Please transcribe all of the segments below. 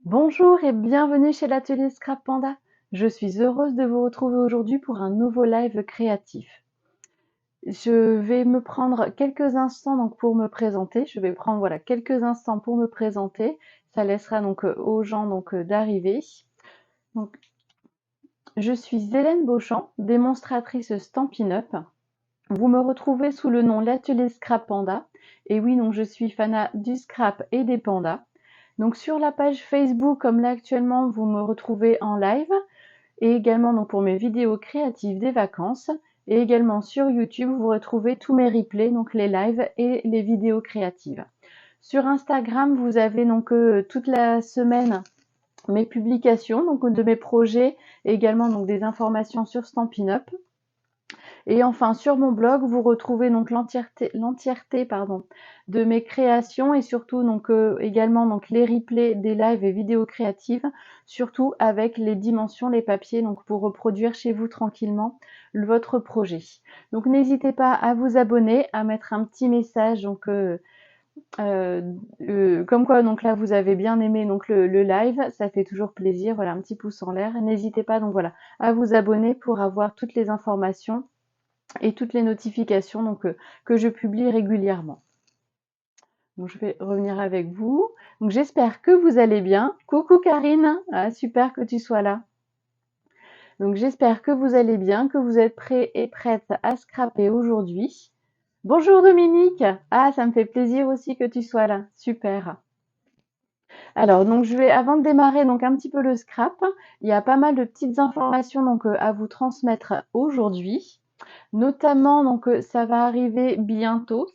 Bonjour et bienvenue chez l'atelier Scrap Panda. Je suis heureuse de vous retrouver aujourd'hui pour un nouveau live créatif. Je vais me prendre quelques instants donc pour me présenter. Je vais prendre voilà quelques instants pour me présenter. Ça laissera donc aux gens donc d'arriver. Donc je suis Hélène Beauchamp, démonstratrice Stampin' Up. Vous me retrouvez sous le nom l'atelier Scrap Panda. Et oui, donc je suis fanat du scrap et des pandas. Donc sur la page Facebook, comme là actuellement, vous me retrouvez en live et également donc pour mes vidéos créatives des vacances. Et également sur YouTube, vous retrouvez tous mes replays, donc les lives et les vidéos créatives. Sur Instagram, vous avez donc toute la semaine mes publications donc de mes projets et également donc des informations sur Stampin' Up. Et enfin, sur mon blog, vous retrouvez donc l'entièreté de mes créations et surtout donc également donc les replays des lives et vidéos créatives, surtout avec les dimensions, les papiers, donc pour reproduire chez vous tranquillement votre projet. Donc n'hésitez pas à vous abonner, à mettre un petit message donc comme quoi donc là vous avez bien aimé donc le live, ça fait toujours plaisir. Voilà, un petit pouce en l'air. N'hésitez pas donc voilà à vous abonner pour avoir toutes les informations et toutes les notifications donc, que je publie régulièrement. Donc je vais revenir avec vous. Donc j'espère que vous allez bien. Coucou Karine, ah, super que tu sois là. Donc j'espère que vous allez bien, que vous êtes prêts et prêtes à scraper aujourd'hui. Bonjour Dominique, ah ça me fait plaisir aussi que tu sois là, super. Alors donc je vais avant de démarrer donc un petit peu le scrap, il y a pas mal de petites informations donc à vous transmettre aujourd'hui. Notamment, donc ça va arriver bientôt,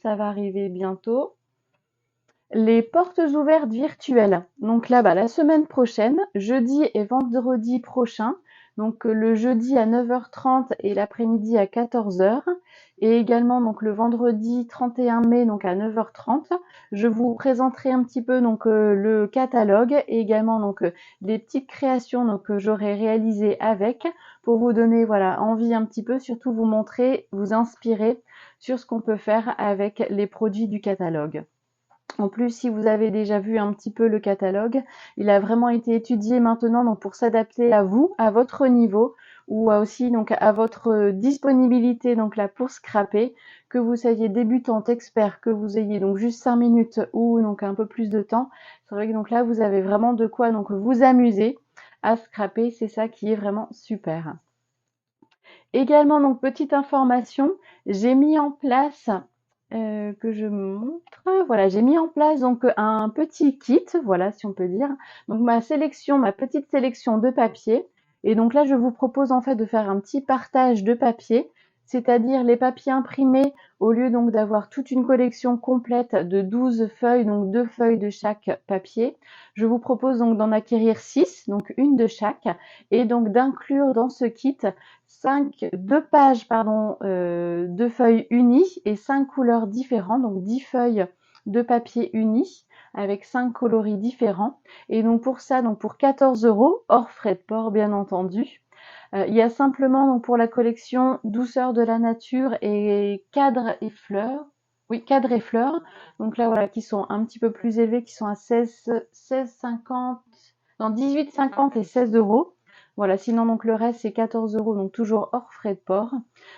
les portes ouvertes virtuelles. Donc là-bas, la semaine prochaine, jeudi et vendredi prochain. Donc le jeudi à 9h30 et l'après-midi à 14h. Et également donc le vendredi 31 mai donc à 9h30. Je vous présenterai un petit peu donc le catalogue et également donc les petites créations donc que j'aurai réalisées avec pour vous donner voilà envie un petit peu, surtout vous montrer, vous inspirer sur ce qu'on peut faire avec les produits du catalogue. En plus, si vous avez déjà vu un petit peu le catalogue, il a vraiment été étudié maintenant donc pour s'adapter à vous, à votre niveau ou aussi donc à votre disponibilité donc là pour scraper, que vous soyez débutante, expert, que vous ayez donc juste 5 minutes ou donc un peu plus de temps. C'est vrai que donc là vous avez vraiment de quoi donc vous amuser à scraper, c'est ça qui est vraiment super. Également donc petite information, j'ai mis en place que je montre. Voilà, j'ai mis en place donc un petit kit, voilà si on peut dire. Donc ma petite sélection de papier. Et donc là, je vous propose en fait de faire un petit partage de papier, c'est-à-dire les papiers imprimés, au lieu donc d'avoir toute une collection complète de 12 feuilles, donc 2 feuilles de chaque papier. Je vous propose donc d'en acquérir 6, donc une de chaque, et donc d'inclure dans ce kit 2 pages de feuilles unies et 5 couleurs différentes, donc 10 feuilles de papier unies avec 5 coloris différents. Et donc pour ça, donc pour 14 €, hors frais de port bien entendu. Il y a simplement donc pour la collection Douceur de la nature et cadres et fleurs. Oui, cadres et fleurs. Donc là voilà, qui sont un petit peu plus élevés, qui sont à 16,50, non 18,50 et 16 €. Voilà, sinon donc le reste c'est 14 €, donc toujours hors frais de port.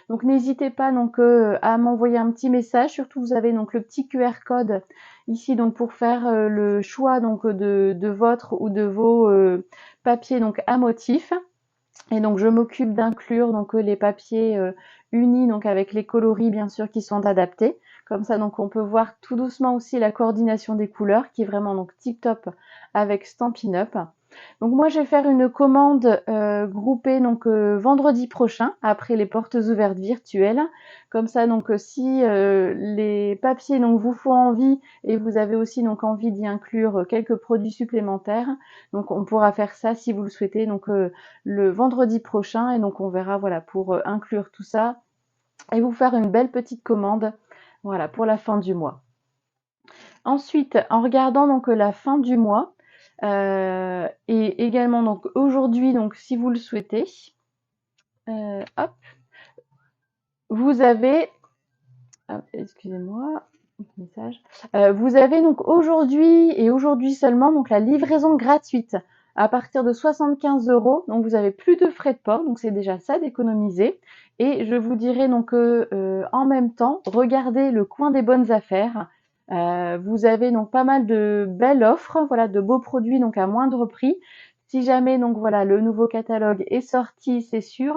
Donc n'hésitez pas donc à m'envoyer un petit message. Surtout vous avez donc le petit QR code ici donc pour faire le choix donc de votre ou de vos papiers donc à motif. Et donc je m'occupe d'inclure donc les papiers unis donc avec les coloris bien sûr qui sont adaptés. Comme ça donc on peut voir tout doucement aussi la coordination des couleurs qui est vraiment donc tip top avec Stampin' Up. Donc moi je vais faire une commande groupée donc vendredi prochain après les portes ouvertes virtuelles. Comme ça donc si les papiers donc vous font envie et vous avez aussi donc envie d'y inclure quelques produits supplémentaires, donc on pourra faire ça si vous le souhaitez donc le vendredi prochain et donc on verra voilà pour inclure tout ça et vous faire une belle petite commande voilà pour la fin du mois. Ensuite, en regardant donc la fin du mois, et également donc aujourd'hui, donc si vous le souhaitez, hop, vous avez, excusez-moi, Message. Vous avez donc aujourd'hui et aujourd'hui seulement donc la livraison gratuite à partir de 75 €. Donc vous avez plus de frais de port, donc c'est déjà ça d'économiser. Et je vous dirais donc en même temps, regardez le coin des bonnes affaires. Vous avez donc pas mal de belles offres, voilà, de beaux produits donc à moindre prix. Si jamais donc voilà le nouveau catalogue est sorti, c'est sûr,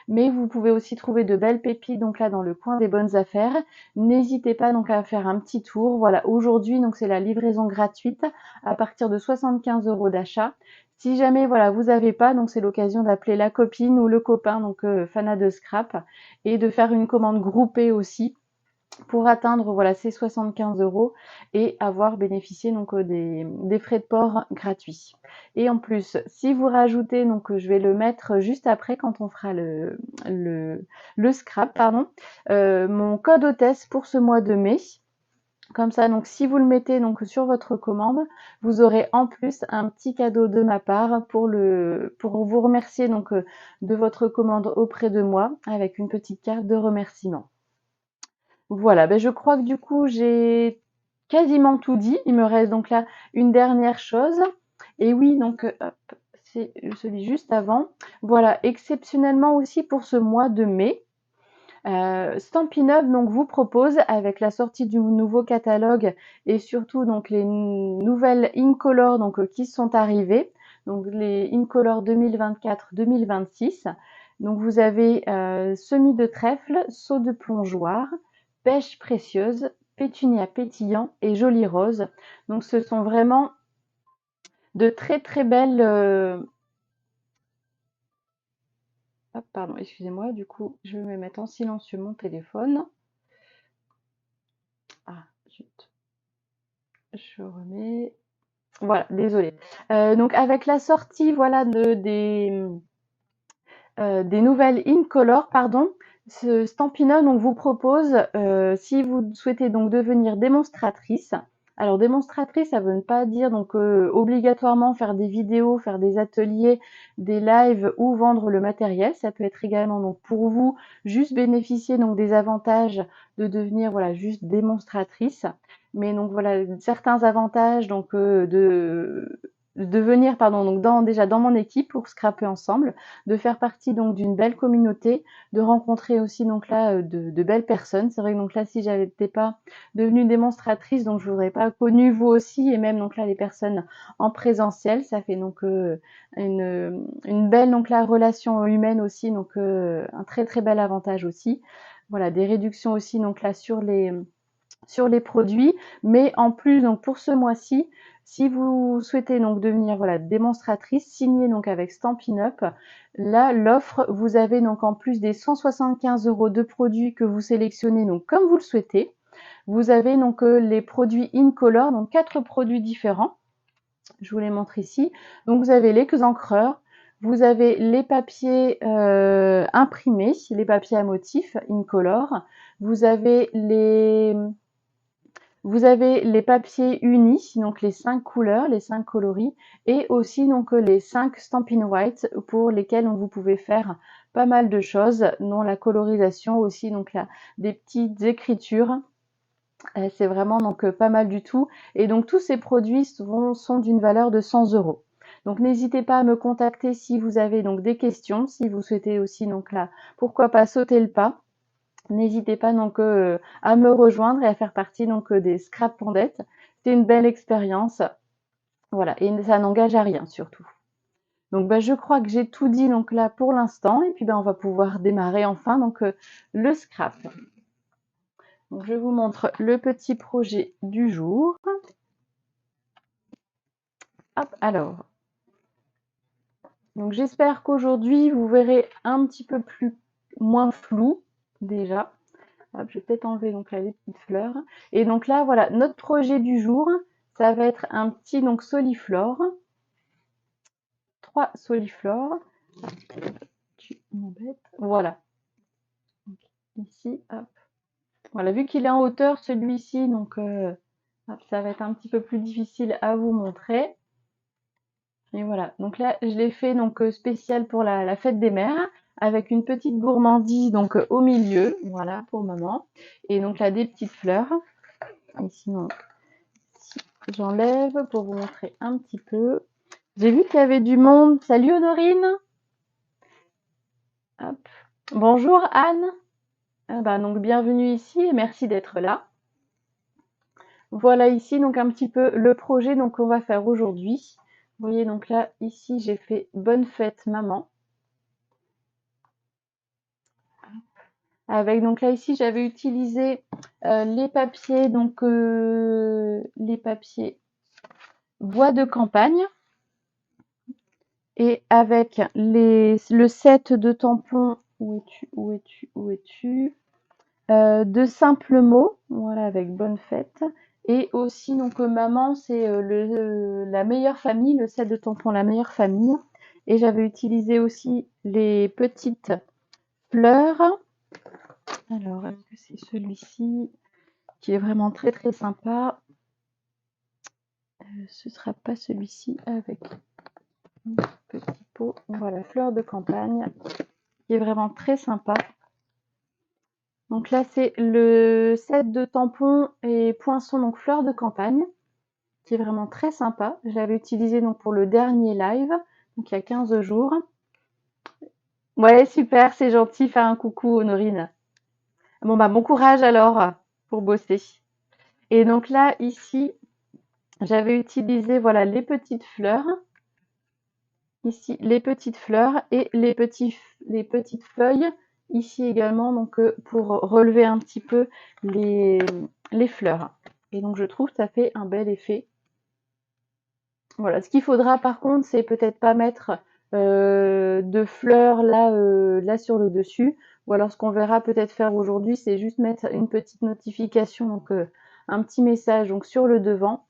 mais vous pouvez aussi trouver de belles pépites donc là dans le coin des bonnes affaires. N'hésitez pas donc à faire un petit tour. Voilà, aujourd'hui donc c'est la livraison gratuite à partir de 75 € d'achat. Si jamais voilà vous n'avez pas, donc c'est l'occasion d'appeler la copine ou le copain donc fanat de scrap et de faire une commande groupée aussi pour atteindre voilà ces 75 € et avoir bénéficié donc des frais de port gratuits. Et en plus, si vous rajoutez, donc je vais le mettre juste après quand on fera le scrap, pardon, mon code hôtesse pour ce mois de mai. Comme ça, donc si vous le mettez donc sur votre commande, vous aurez en plus un petit cadeau de ma part pour vous remercier donc de votre commande auprès de moi avec une petite carte de remerciement. Voilà, ben je crois que du coup, j'ai quasiment tout dit. Il me reste donc là une dernière chose. Et oui, donc hop, c'est celui juste avant. Voilà, exceptionnellement aussi pour ce mois de mai, Stampin' Up donc vous propose avec la sortie du nouveau catalogue et surtout donc les nouvelles Incolor donc qui sont arrivées, donc les Incolor 2024-2026. Donc vous avez semis de trèfle, saut de plongeoir, pêche précieuse, pétunia pétillant et jolie rose. Donc ce sont vraiment de très très belles hop, pardon, excusez-moi, du coup, je vais me mettre en silencieux mon téléphone. Ah, zut. Je remets. Voilà, désolée. Donc avec la sortie, voilà, des nouvelles Incolor, pardon, ce Stampin' Up donc vous propose, si vous souhaitez donc devenir démonstratrice. Alors démonstratrice, ça veut pas dire donc obligatoirement faire des vidéos, faire des ateliers, des lives ou vendre le matériel. Ça peut être également donc pour vous juste bénéficier donc des avantages de devenir voilà juste démonstratrice. Mais donc voilà certains avantages donc de venir pardon donc déjà dans mon équipe pour scraper ensemble, de faire partie donc d'une belle communauté, de rencontrer aussi donc là de belles personnes. C'est vrai que donc là si j'avais été pas devenue démonstratrice, donc je vous aurais pas connu vous aussi et même donc là les personnes en présentiel. Ça fait donc une belle donc la relation humaine aussi, donc un très très bel avantage aussi. Voilà, des réductions aussi donc là sur les produits, mais en plus donc pour ce mois-ci, si vous souhaitez donc devenir voilà démonstratrice, signée donc avec Stampin' Up, là l'offre vous avez donc en plus des 175 € de produits que vous sélectionnez donc comme vous le souhaitez, vous avez donc les produits Incolor, donc 4 produits différents. Je vous les montre ici. Donc vous avez les encreurs, vous avez les papiers imprimés, les papiers à motifs Incolor, vous avez les papiers unis, donc les 5 couleurs, les 5 coloris, et aussi donc les 5 Stampin' White pour lesquels vous pouvez faire pas mal de choses, dont la colorisation aussi, donc là, des petites écritures. C'est vraiment donc pas mal du tout. Et donc tous ces produits sont d'une valeur de 100 €. Donc n'hésitez pas à me contacter si vous avez donc des questions, si vous souhaitez aussi donc là, pourquoi pas sauter le pas. N'hésitez pas donc à me rejoindre et à faire partie donc des Scrap Pondettes. C'est une belle expérience. Voilà, et ça n'engage à rien surtout. Donc bah, je crois que j'ai tout dit donc là pour l'instant et puis on va pouvoir démarrer enfin donc le scrap. Donc je vous montre le petit projet du jour. Hop, alors. Donc j'espère qu'aujourd'hui vous verrez un petit peu moins flou déjà. Hop, je vais peut-être enlever donc là les petites fleurs. Et donc là, voilà, notre projet du jour, ça va être un petit donc soliflore. 3 soliflores. Tu m'embêtes. Voilà. Donc, ici, hop. Voilà, vu qu'il est en hauteur, celui-ci, donc ça va être un petit peu plus difficile à vous montrer. Et voilà, donc là, je l'ai fait donc spécial pour la fête des mères, avec une petite gourmandise donc au milieu, voilà, pour maman. Et donc là, des petites fleurs. Ici, donc, si j'enlève pour vous montrer un petit peu. J'ai vu qu'il y avait du monde. Salut Honorine. Hop. Bonjour Anne. Ah bah, donc bienvenue ici et merci d'être là. Voilà ici donc un petit peu le projet donc qu'on va faire aujourd'hui. Vous voyez donc là ici j'ai fait bonne fête maman. Avec donc là ici j'avais utilisé les papiers donc les papiers bois de campagne et avec le set de tampons où es-tu de simples mots, voilà, avec bonne fête. Et aussi, donc, maman, c'est la meilleure famille, le set de tampons, la meilleure famille. Et j'avais utilisé aussi les petites fleurs. Alors, est-ce que c'est celui-ci qui est vraiment très très sympa? Ce sera pas celui-ci avec un petit pot. Voilà, fleurs de campagne, qui est vraiment très sympa. Donc là, c'est le set de tampons et poinçons, donc fleurs de campagne, qui est vraiment très sympa. Je l'avais utilisé donc pour le dernier live, donc il y a 15 jours. Ouais, super, c'est gentil, faire un coucou, Honorine. Bon, bah, bon courage alors pour bosser. Et donc là, ici, j'avais utilisé, voilà, les petites fleurs. Ici, les petites fleurs et les petites feuilles. Ici également, donc pour relever un petit peu les fleurs. Et donc, je trouve que ça fait un bel effet. Voilà, ce qu'il faudra par contre, c'est peut-être pas mettre de fleurs là sur le dessus. Ou alors ce qu'on verra peut-être faire aujourd'hui, c'est juste mettre une petite notification, donc un petit message donc sur le devant.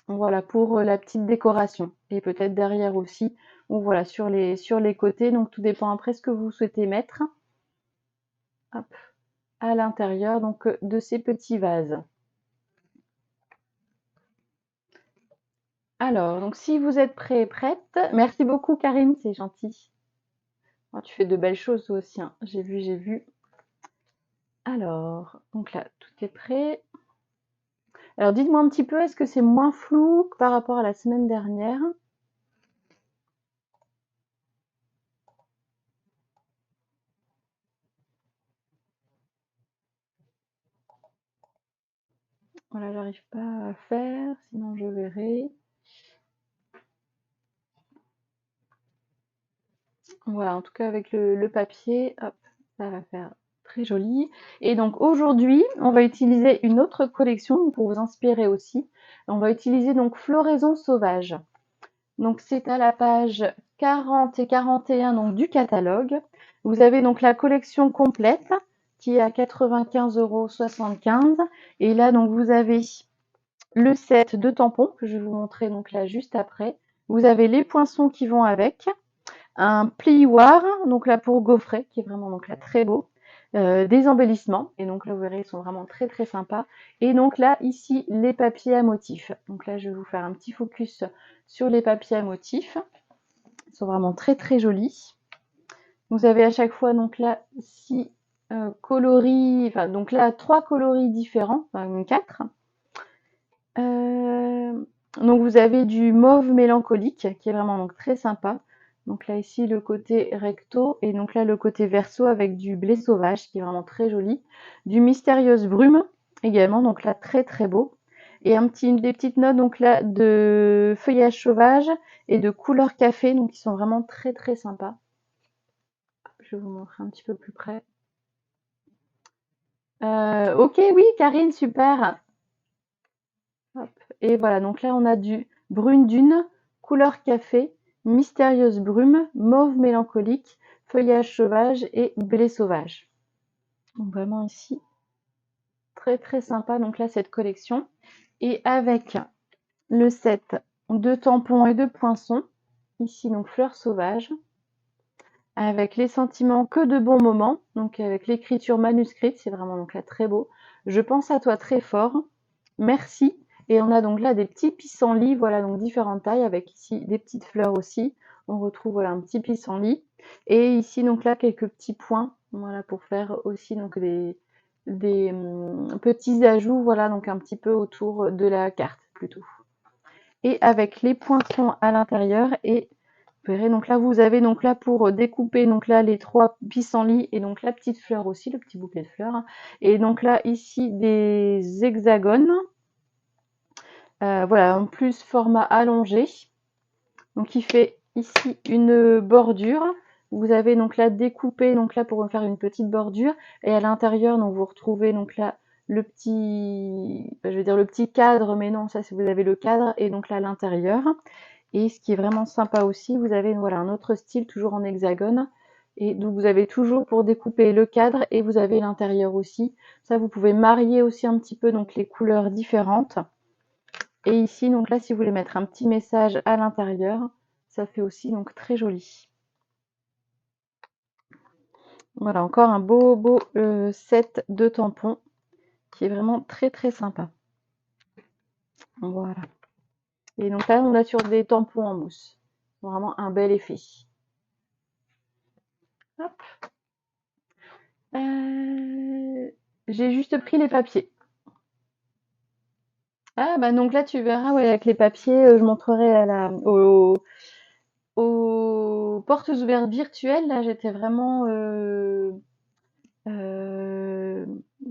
Voilà, pour la petite décoration. Et peut-être derrière aussi, ou voilà, sur les côtés. Donc tout dépend après ce que vous souhaitez mettre. Hop, à l'intérieur donc de ces petits vases. Alors, donc si vous êtes prêts et prêtes, merci beaucoup Karine, c'est gentil. Oh, tu fais de belles choses toi aussi, hein. J'ai vu. Alors, donc là, tout est prêt. Alors dites-moi un petit peu, est-ce que c'est moins flou que par rapport à la semaine dernière? Voilà, j'arrive pas à faire, sinon je verrai. Voilà, en tout cas avec le papier, hop, ça va faire très joli. Et donc aujourd'hui, on va utiliser une autre collection pour vous inspirer aussi. On va utiliser donc Floraison sauvage. Donc c'est à la page 40 et 41 donc, du catalogue. Vous avez donc la collection complète qui est à 95,75 €. Et là donc vous avez le set de tampons que je vais vous montrer donc là juste après. Vous avez les poinçons qui vont avec, un plioir, donc là pour gaufrer, qui est vraiment donc là très beau, des embellissements, et donc là vous verrez ils sont vraiment très très sympas, et donc là ici les papiers à motifs. Donc là je vais vous faire un petit focus sur les papiers à motifs, ils sont vraiment très très jolis. Vous avez à chaque fois donc là 6 coloris, enfin donc là 3 coloris différents, enfin 4. Donc vous avez du mauve mélancolique qui est vraiment donc très sympa. Donc là ici le côté recto et donc là le côté verso avec du blé sauvage qui est vraiment très joli. Du mystérieuse brume également, donc là très très beau. Et des petites notes donc là de feuillage sauvage et de couleur café, donc qui sont vraiment très très sympas. Je vais vous montrer un petit peu plus près. Ok, oui, Karine, super. Hop. Et voilà, donc là on a du brune dune, couleur café, mystérieuse brume, mauve mélancolique, feuillage sauvage et blé sauvage. Donc vraiment ici, très très sympa donc là cette collection. Et avec le set de tampons et de poinçons, ici donc fleurs sauvages, avec les sentiments que de bons moments, donc avec l'écriture manuscrite, c'est vraiment donc là très beau. Je pense à toi très fort, merci. Et on a donc là des petits pissenlits, voilà donc différentes tailles, avec ici des petites fleurs aussi. On retrouve voilà un petit pissenlit. Et ici donc là quelques petits points, voilà pour faire aussi donc petits ajouts, voilà, donc un petit peu autour de la carte plutôt. Et avec les poinçons à l'intérieur et vous verrez, donc là, vous avez donc là pour découper donc là les 3 pissenlits et donc la petite fleur aussi, le petit bouquet de fleurs. Et donc là, ici, des hexagones. Voilà, en plus format allongé. Donc il fait ici une bordure. Vous avez donc là découpé donc là pour faire une petite bordure. Et à l'intérieur, donc vous retrouvez donc là le petit, je vais dire le petit cadre, mais non, ça c'est vous avez le cadre et donc là à l'intérieur. Et ce qui est vraiment sympa aussi, vous avez voilà, un autre style, toujours en hexagone. Et donc vous avez toujours pour découper le cadre et vous avez l'intérieur aussi. Ça, vous pouvez marier aussi un petit peu donc les couleurs différentes. Et ici, donc là, si vous voulez mettre un petit message à l'intérieur, ça fait aussi donc très joli. Voilà, encore un beau set de tampons qui est vraiment très sympa. Voilà. Et donc là, on a sur des tampons en mousse. Vraiment un bel effet. Hop. J'ai juste pris les papiers. Ah bah donc là tu verras ouais, avec les papiers, je montrerai aux portes ouvertes virtuelles. Là j'étais vraiment euh,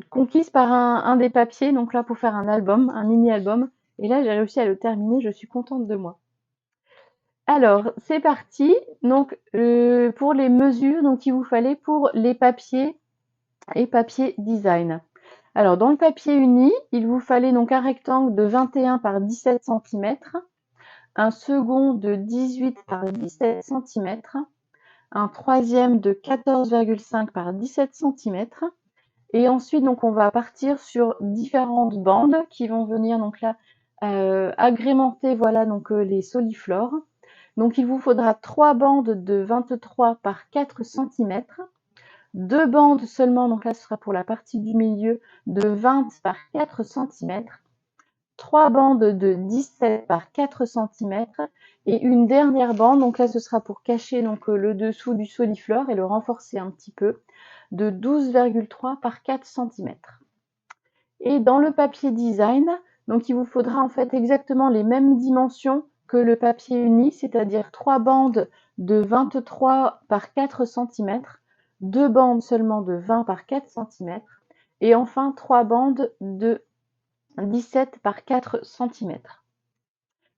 conquise par un des papiers, donc là pour faire un album, un mini-album. Et là j'ai réussi à le terminer, je suis contente de moi. Alors c'est parti. Donc pour les mesures, donc il vous fallait pour les papiers et papier design. Alors, dans le papier uni, il vous fallait donc un rectangle de 21 par 17 cm, un second de 18 par 17 cm, un troisième de 14,5 par 17 cm. Et ensuite, donc, on va partir sur différentes bandes qui vont venir donc là agrémenter voilà donc les soliflores. Donc, il vous faudra 3 bandes de 23 par 4 cm. 2 bandes seulement, donc là ce sera pour la partie du milieu, de 20 par 4 cm, 3 bandes de 17 par 4 cm et une dernière bande, donc là ce sera pour cacher donc le dessous du soliflore et le renforcer un petit peu, de 12,3 par 4 cm. Et dans le papier design, donc il vous faudra en fait exactement les mêmes dimensions que le papier uni, c'est-à-dire 3 bandes de 23 par 4 cm, 2 bandes seulement de 20 par 4 cm, et enfin 3 bandes de 17 par 4 cm.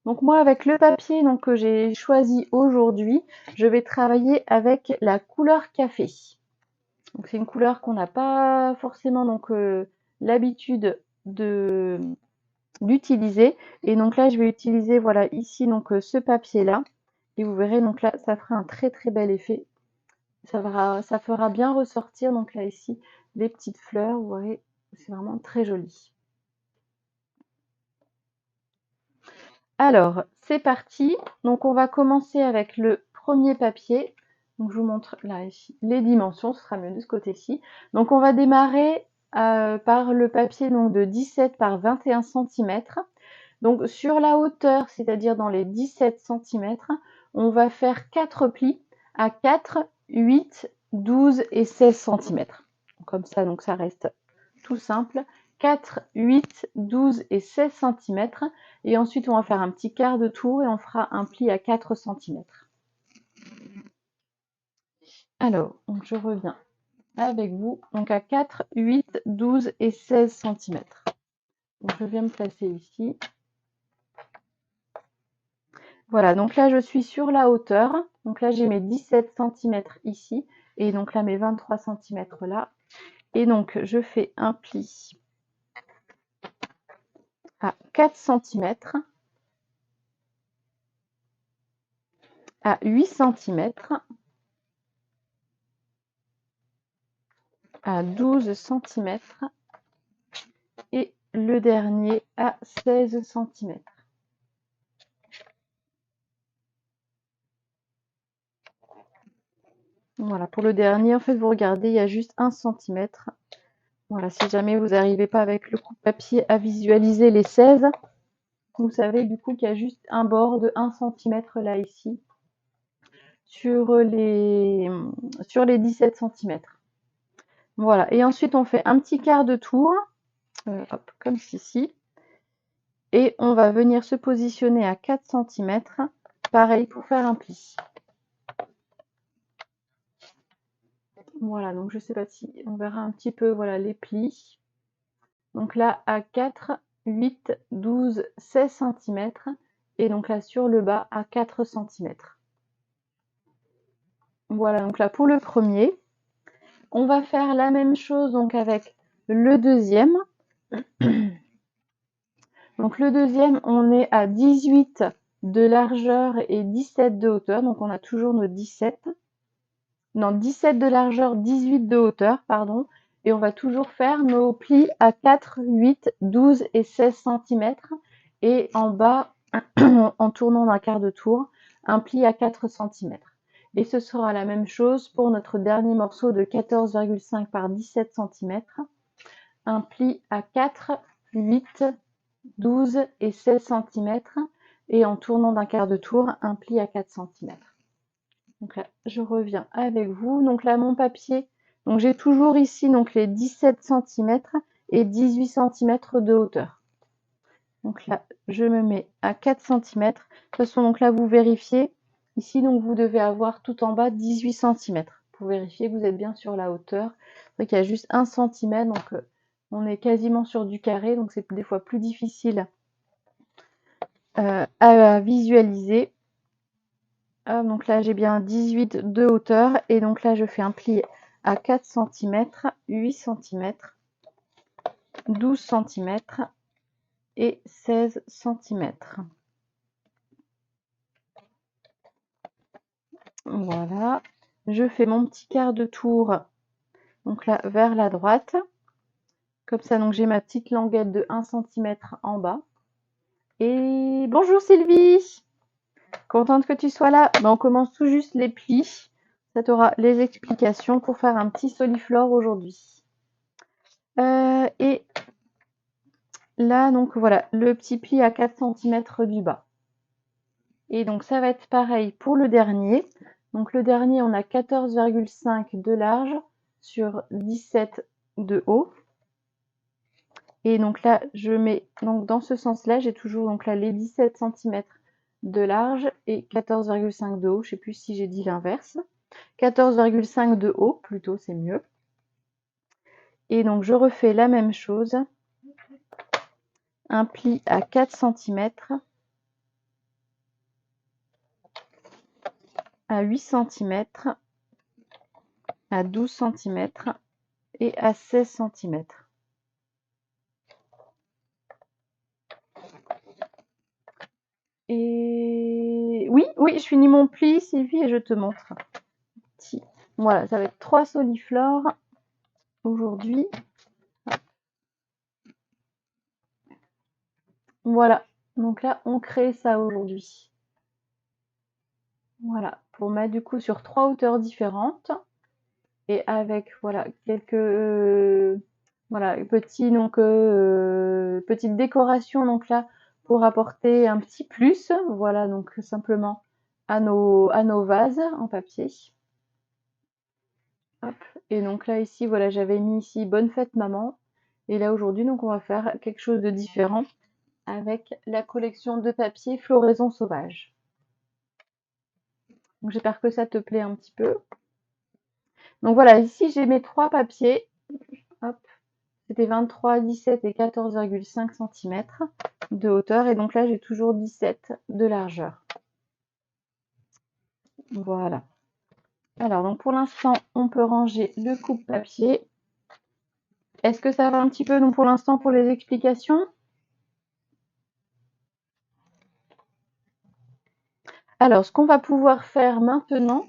Donc moi avec le papier donc, que j'ai choisi aujourd'hui, je vais travailler avec la couleur café. Donc c'est une couleur qu'on n'a pas forcément donc l'habitude d'utiliser. Et donc là je vais utiliser voilà ici donc ce papier là. Et vous verrez donc là ça fera un très bel effet. Ça fera bien ressortir donc là ici les petites fleurs. Vous voyez, c'est vraiment très joli. Alors c'est parti. Donc on va commencer avec le premier papier. Donc je vous montre là ici les dimensions, ce sera mieux de ce côté-ci. Donc on va démarrer par le papier donc de 17 par 21 cm. Donc sur la hauteur, c'est-à-dire dans les 17 cm, on va faire 4 plis à 4, 8, 12 et 16 cm. Comme ça, donc ça reste tout simple. 4, 8, 12 et 16 cm. Et ensuite, on va faire un petit quart de tour et on fera un pli à 4 cm. Alors, donc je reviens avec vous. Donc à 4, 8, 12 et 16 cm. Donc je viens me placer ici. Voilà, donc là je suis sur la hauteur. Donc là j'ai mes 17 cm ici et donc là mes 23 cm là. Et donc je fais un pli à 4 cm, à 8 cm, à 12 cm et le dernier à 16 cm. Voilà, pour le dernier, en fait, vous regardez, il y a juste 1 cm. Voilà, si jamais vous n'arrivez pas avec le coupe papier à visualiser les 16, vous savez du coup qu'il y a juste un bord de 1 cm là ici sur les 17 cm. Voilà, et ensuite on fait un petit quart de tour, hop, comme ceci. Et on va venir se positionner à 4 cm, pareil pour faire un pli. Voilà, donc je sais pas si on verra un petit peu, voilà, les plis. Donc là, à 4, 8, 12, 16 cm. Et donc là, sur le bas, à 4 cm. Voilà, donc là, pour le premier. On va faire la même chose donc avec le deuxième. Donc le deuxième, on est à 18 de largeur et 17 de hauteur. Donc on a toujours nos 17. Non, 17 de largeur, 18 de hauteur, pardon. Et on va toujours faire nos plis à 4, 8, 12 et 16 cm. Et en bas, en tournant d'un quart de tour, un pli à 4 cm. Et ce sera la même chose pour notre dernier morceau de 14,5 par 17 cm. Un pli à 4, 8, 12 et 16 cm. Et en tournant d'un quart de tour, un pli à 4 cm. Donc là, je reviens avec vous. Donc là, mon papier, donc j'ai toujours ici donc les 17 cm et 18 cm de hauteur. Donc là, je me mets à 4 cm. De toute façon, donc là, vous vérifiez. Ici, donc vous devez avoir tout en bas 18 cm pour vérifier que vous êtes bien sur la hauteur. C'est vrai qu'il y a juste 1 cm, donc on est quasiment sur du carré, donc c'est des fois plus difficile à visualiser. Donc là, j'ai bien 18 de hauteur. Et donc là, je fais un pli à 4 cm, 8 cm, 12 cm et 16 cm. Voilà. Je fais mon petit quart de tour, donc là, vers la droite. Comme ça, donc j'ai ma petite languette de 1 cm en bas. Et bonjour Sylvie! Contente que tu sois là. On commence tout juste les plis. Ça t'aura les explications pour faire un petit soliflore aujourd'hui. Et là, donc voilà, le petit pli à 4 cm du bas. Et donc ça va être pareil pour le dernier. Donc le dernier, on a 14,5 de large sur 17 de haut. Et donc là, je mets donc dans ce sens-là, j'ai toujours donc là les 17 cm de large et 14,5 de haut. Je ne sais plus si j'ai dit l'inverse. 14,5 de haut, plutôt, c'est mieux. Et donc je refais la même chose. Un pli à 4 cm, à 8 cm, à 12 cm et à 16 cm. Et oui, je finis mon pli, Sylvie, et je te montre. Voilà, ça va être 3 soliflores aujourd'hui. Voilà, donc là, on crée ça aujourd'hui. Voilà, pour mettre du coup sur 3 hauteurs différentes. Et avec, voilà, quelques voilà, petite décoration, donc là, pour apporter un petit plus. Voilà, donc simplement à nos vases en papier. Hop. Et donc là, ici, voilà, j'avais mis ici Bonne fête maman. Et là, aujourd'hui, donc on va faire quelque chose de différent avec la collection de papier Floraison sauvage. Donc j'espère que ça te plaît un petit peu. Donc voilà, ici j'ai mes 3 papiers. Hop. C'était 23, 17 et 14,5 cm de hauteur. Et donc là, j'ai toujours 17 de largeur. Voilà. Alors, donc pour l'instant, on peut ranger le coupe-papier. Est-ce que ça va un petit peu, donc pour l'instant, pour les explications? Alors, ce qu'on va pouvoir faire maintenant,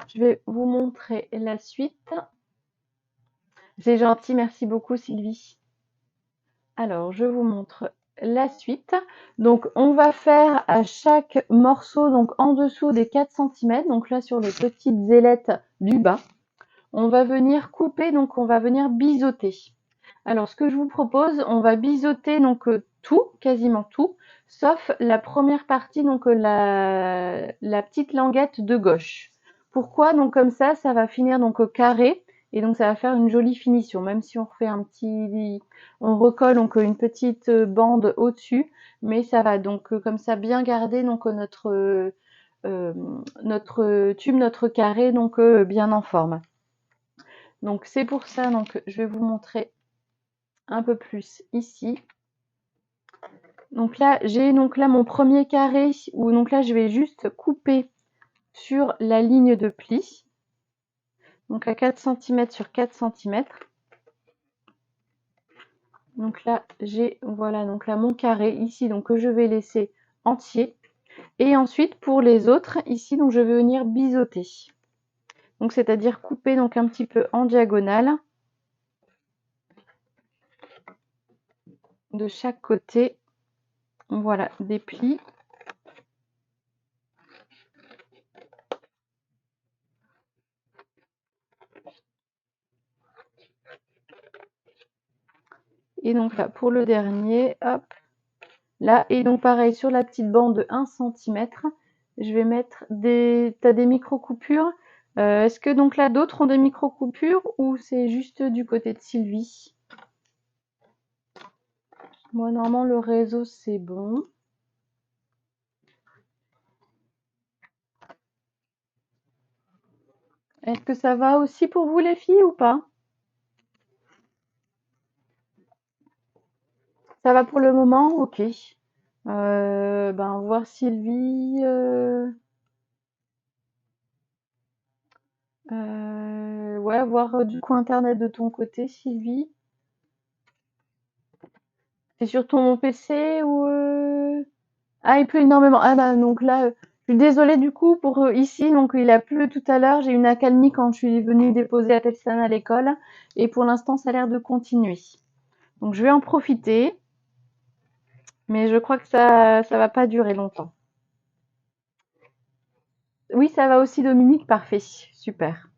je vais vous montrer la suite. C'est gentil, merci beaucoup Sylvie. Alors, je vous montre la suite. Donc, on va faire à chaque morceau, donc en dessous des 4 cm, donc là sur les petites ailettes du bas, on va venir couper, donc on va venir biseauter. Alors, ce que je vous propose, on va biseauter donc tout, quasiment tout, sauf la première partie, donc la petite languette de gauche. Pourquoi? Donc comme ça va finir donc au carré et donc ça va faire une jolie finition. Même si on refait on recolle donc une petite bande au-dessus, mais ça va donc comme ça bien garder donc notre tube, notre carré donc bien en forme. Donc c'est pour ça donc je vais vous montrer un peu plus ici. Donc là j'ai donc là mon premier carré où donc là je vais juste couper sur la ligne de pli. Donc à 4 cm sur 4 cm. Donc là j'ai voilà donc là mon carré ici donc que je vais laisser entier. Et ensuite pour les autres ici donc je vais venir biseauter. Donc c'est-à-dire couper donc un petit peu en diagonale de chaque côté. Voilà, des plis. Et donc là, pour le dernier, hop, là, et donc pareil, sur la petite bande de 1 cm, je vais mettre t'as des micro-coupures. Est-ce que donc là, d'autres ont des micro-coupures ou c'est juste du côté de Sylvie? Moi, normalement, le réseau, c'est bon. Est-ce que ça va aussi pour vous, les filles, ou pas? Ça va pour le moment? Ok. Ben, voir Sylvie. Ouais, voir du coup Internet de ton côté, Sylvie. C'est sur ton PC ou Ah, il pleut énormément. Ah bah donc là, je suis désolée du coup pour ici. Donc il a plu tout à l'heure. J'ai eu une accalmie quand je suis venue déposer Athelstan à l'école. Et pour l'instant, ça a l'air de continuer. Donc je vais en profiter. Mais je crois que ça va pas durer longtemps. Oui, ça va aussi, Dominique. Parfait. Super.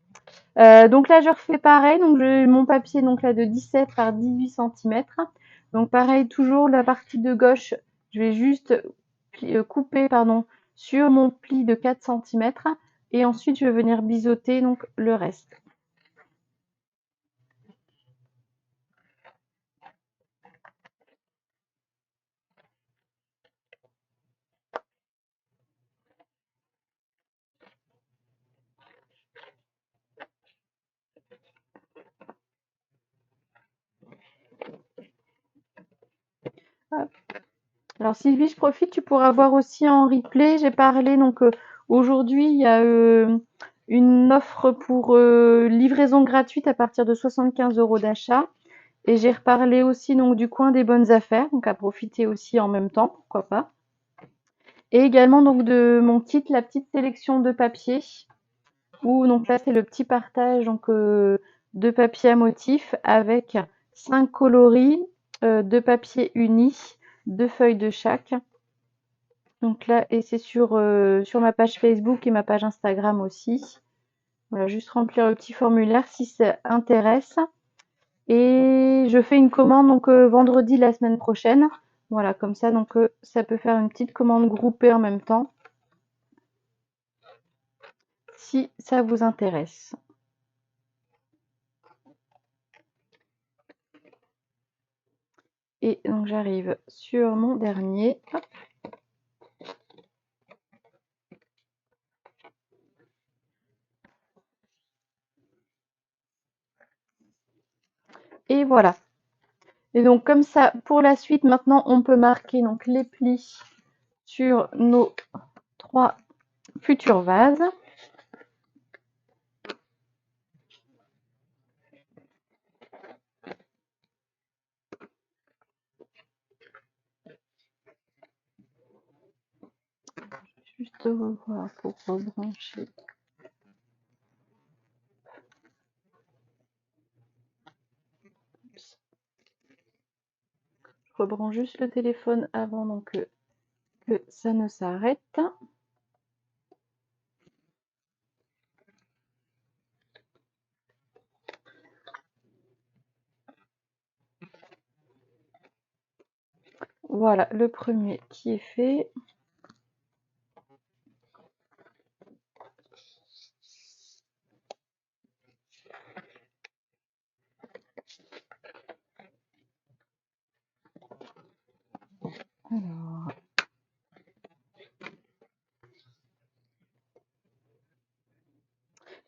Donc là, je refais pareil. Donc j'ai mon papier donc là de 17 par 18 cm. Donc pareil, toujours la partie de gauche, je vais juste couper pardon, sur mon pli de 4 cm et ensuite je vais venir biseauter donc le reste. Hop. Alors Sylvie, je profite, tu pourras voir aussi en replay. J'ai parlé donc aujourd'hui, il y a une offre pour livraison gratuite à partir de 75 € d'achat. Et j'ai reparlé aussi donc du coin des bonnes affaires, donc à profiter aussi en même temps, pourquoi pas. Et également donc de mon kit, la petite sélection de papier, où donc là c'est le petit partage donc de papier à motif avec 5 coloris, 2 papiers unis, 2 feuilles de chaque. Donc là, et c'est sur ma page Facebook et ma page Instagram aussi. Voilà, juste remplir le petit formulaire si ça intéresse. Et je fais une commande donc vendredi la semaine prochaine. Voilà, comme ça, donc ça peut faire une petite commande groupée en même temps, si ça vous intéresse. Et donc j'arrive sur mon dernier. Hop. Et voilà. Et donc comme ça, pour la suite, maintenant on peut marquer donc les plis sur nos 3 futurs vases. Juste revoir pour rebrancher. Je rebranche juste le téléphone avant donc que ça ne s'arrête. Voilà, le premier qui est fait. Alors,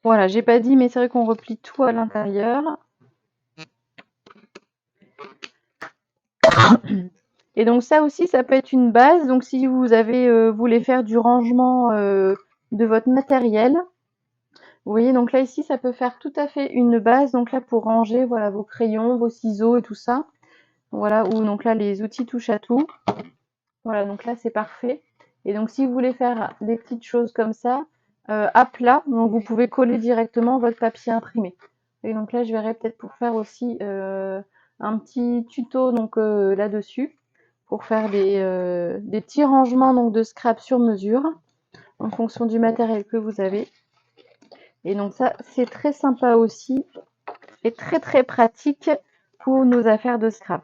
voilà, j'ai pas dit, mais c'est vrai qu'on replie tout à l'intérieur. Et donc ça aussi, ça peut être une base. Donc si vous voulez faire du rangement de votre matériel, vous voyez, donc là ici, ça peut faire tout à fait une base. Donc là pour ranger, voilà, vos crayons, vos ciseaux et tout ça. Voilà, ou donc là les outils touche à tout. Voilà, donc là c'est parfait. Et donc si vous voulez faire des petites choses comme ça, à plat, donc vous pouvez coller directement votre papier imprimé. Et donc là je verrai peut-être pour faire aussi un petit tuto donc là-dessus, pour faire des petits rangements donc de scrap sur mesure, en fonction du matériel que vous avez. Et donc ça c'est très sympa aussi, et très très pratique pour nos affaires de scrap.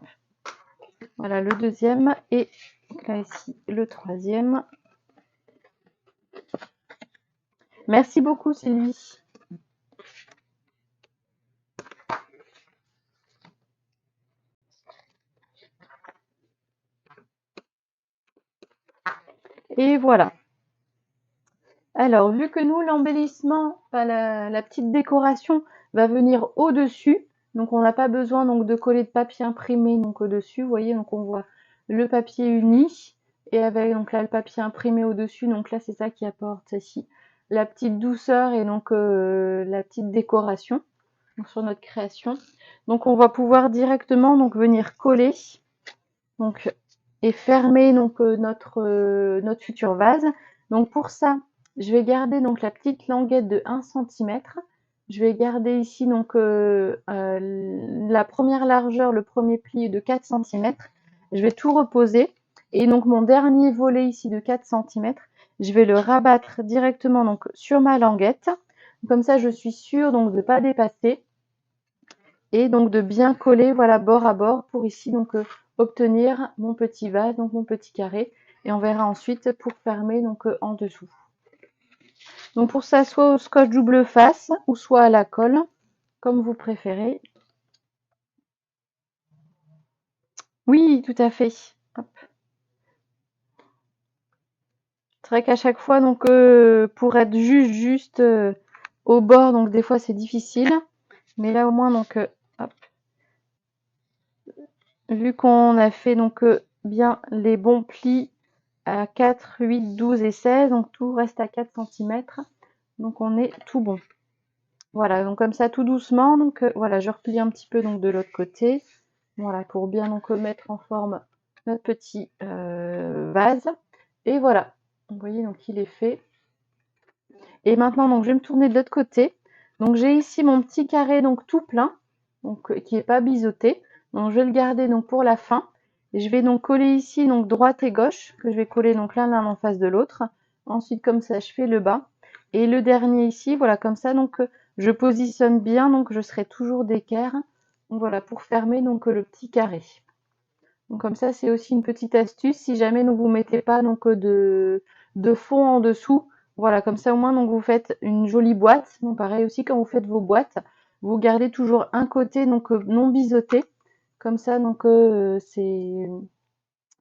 Voilà le deuxième, et donc là ici le troisième. Merci beaucoup Sylvie. Et voilà. Alors, vu que nous, l'embellissement, enfin, la petite décoration va venir au-dessus, donc on n'a pas besoin donc de coller de papier imprimé donc au-dessus, vous voyez, donc on voit le papier uni et avec donc là le papier imprimé au-dessus, donc là c'est ça qui apporte ici la petite douceur et donc la petite décoration donc, sur notre création. Donc on va pouvoir directement donc venir coller donc et fermer donc notre futur vase. Donc pour ça, je vais garder donc la petite languette de 1 cm. Je vais garder ici donc la première largeur, le premier pli de 4 cm. Je vais tout reposer et donc mon dernier volet ici de 4 cm, je vais le rabattre directement donc sur ma languette. Comme ça, je suis sûre donc de ne pas dépasser et donc de bien coller voilà bord à bord pour ici donc obtenir mon petit vase, donc mon petit carré, et on verra ensuite pour fermer donc en dessous. Donc pour ça, soit au scotch double face ou soit à la colle, comme vous préférez. Oui, tout à fait. Hop. C'est vrai qu'à chaque fois, donc pour être juste au bord, donc des fois c'est difficile, mais là au moins donc hop. Vu qu'on a fait donc bien les bons plis à 4, 8, 12 et 16, donc tout reste à 4 cm, donc on est tout bon. Voilà, donc comme ça tout doucement, donc voilà, je replie un petit peu donc de l'autre côté, voilà, pour bien donc mettre en forme notre petit vase, et voilà, vous voyez donc il est fait. Et maintenant donc je vais me tourner de l'autre côté, donc j'ai ici mon petit carré donc tout plein, donc qui est pas biseauté, donc je vais le garder donc pour la fin. Et je vais donc coller ici donc droite et gauche, que je vais coller donc l'un en face de l'autre. Ensuite comme ça je fais le bas et le dernier ici, voilà, comme ça donc je positionne bien, donc je serai toujours d'équerre, donc voilà, pour fermer donc le petit carré. Donc comme ça c'est aussi une petite astuce si jamais vous mettez pas donc de fond en dessous. Voilà, comme ça au moins donc vous faites une jolie boîte. Donc pareil aussi quand vous faites vos boîtes, vous gardez toujours un côté donc non biseauté. Comme ça donc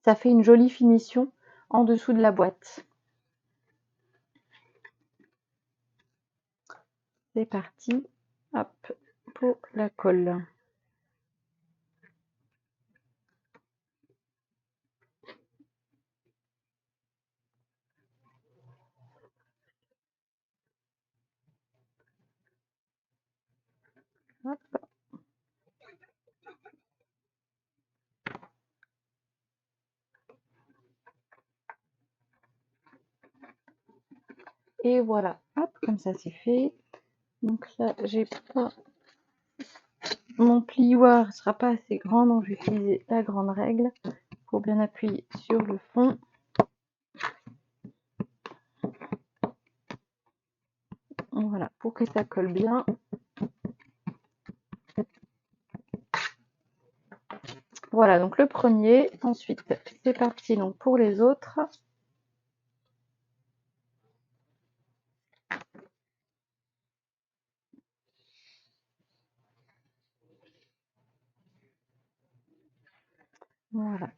ça fait une jolie finition en dessous de la boîte. C'est parti. Hop, pour la colle. Hop. Et voilà, hop, comme ça c'est fait. Donc là, j'ai pas mon plioir ne sera pas assez grand, donc je vais utiliser la grande règle pour bien appuyer sur le fond. Voilà, pour que ça colle bien. Voilà, donc le premier. Ensuite, c'est parti donc pour les autres. Voilà,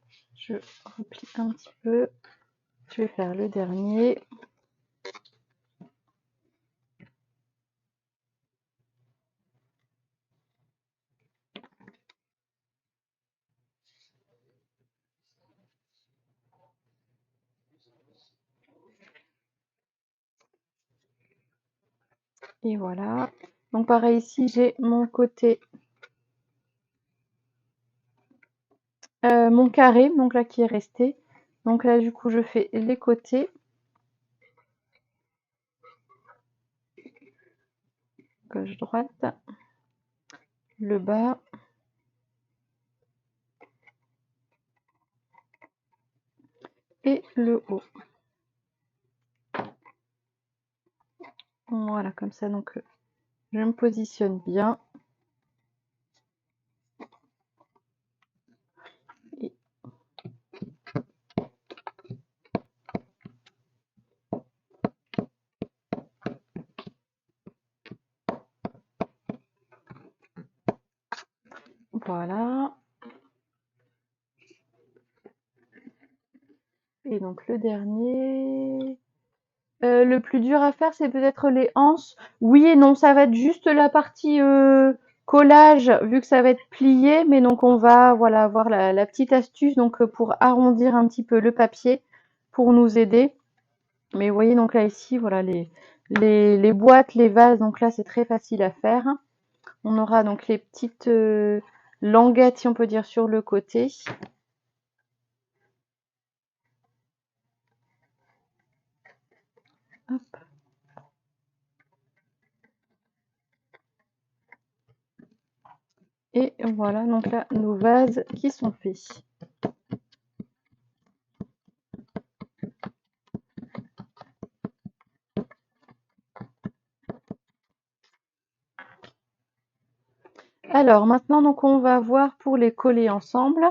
je replie un petit peu. Je vais faire le dernier. Et voilà. Donc pareil ici, j'ai mon côté, mon carré, donc là qui est resté. Donc là du coup je fais les côtés. Gauche, droite. Le bas. Et le haut. Voilà, comme ça, donc je me positionne bien. Et voilà. Et donc le dernier. Le plus dur à faire, c'est peut-être les anses. Oui et non, ça va être juste la partie collage, vu que ça va être plié. Mais donc on va voilà avoir la petite astuce donc pour arrondir un petit peu le papier pour nous aider. Mais vous voyez donc là ici, voilà les boîtes, les vases. Donc là c'est très facile à faire. On aura donc les petites languettes, si on peut dire, sur le côté. Hop. Et voilà, donc là, nos vases qui sont faits. Alors maintenant, donc on va voir pour les coller ensemble.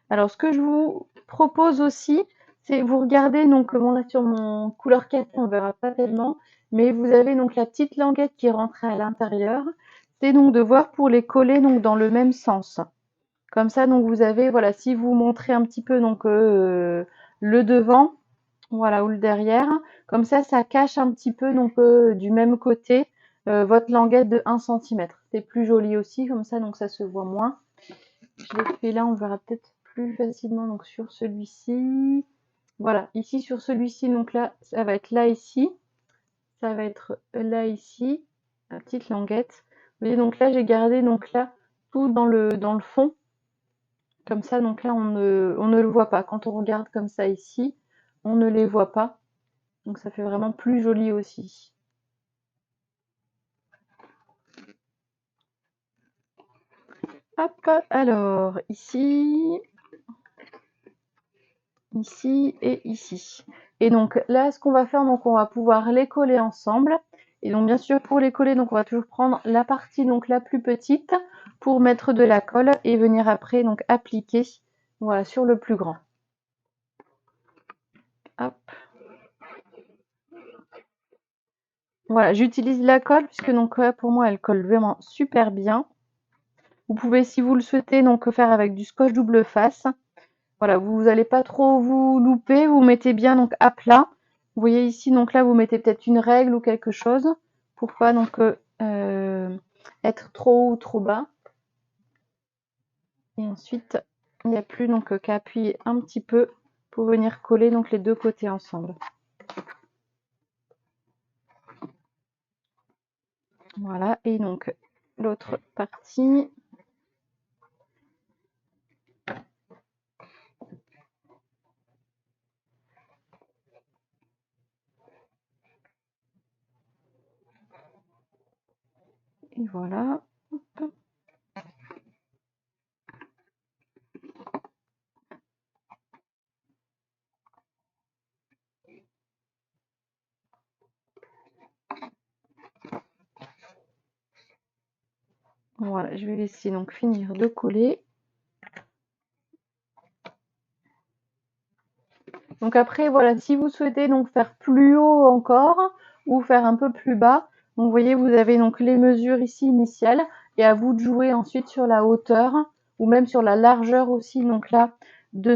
Alors ce que je vous propose aussi, c'est vous regardez donc bon là sur mon couleur 4, on verra pas tellement, mais vous avez donc la petite languette qui est rentrée à l'intérieur. C'est donc de voir pour les coller donc dans le même sens. Comme ça, donc vous avez, voilà, si vous montrez un petit peu donc le devant, voilà, ou le derrière, comme ça cache un petit peu donc du même côté votre languette de 1 centimètre. C'est plus joli aussi, comme ça, donc ça se voit moins. Je l'ai fait là, on verra peut-être plus facilement donc sur celui-ci. Voilà, ici sur celui-ci, donc là, ça va être là ici, ça va être là ici, la petite languette. Vous voyez, donc là, j'ai gardé donc là tout dans le fond. Comme ça, donc là, on ne le voit pas. Quand on regarde comme ça ici, on ne les voit pas. Donc ça fait vraiment plus joli aussi. Hop, alors ici, ici et ici. Et donc là, ce qu'on va faire, donc on va pouvoir les coller ensemble. Et donc bien sûr, pour les coller, donc on va toujours prendre la partie donc la plus petite pour mettre de la colle et venir après donc appliquer, voilà, sur le plus grand. Hop. Voilà, j'utilise la colle puisque donc pour moi elle colle vraiment super bien. Vous pouvez, si vous le souhaitez, donc faire avec du scotch double face. Voilà, vous n'allez pas trop vous louper, vous mettez bien donc à plat. Vous voyez ici, donc là, vous mettez peut-être une règle ou quelque chose pour pas donc être trop haut ou trop bas. Et ensuite, il n'y a plus donc qu'à appuyer un petit peu pour venir coller donc les deux côtés ensemble. Voilà, et donc l'autre partie. Et voilà. Hop. Voilà, je vais laisser donc finir de coller. Donc après, voilà, si vous souhaitez donc faire plus haut encore ou faire un peu plus bas, donc vous voyez, vous avez donc les mesures ici initiales et à vous de jouer ensuite sur la hauteur ou même sur la largeur aussi, donc là, de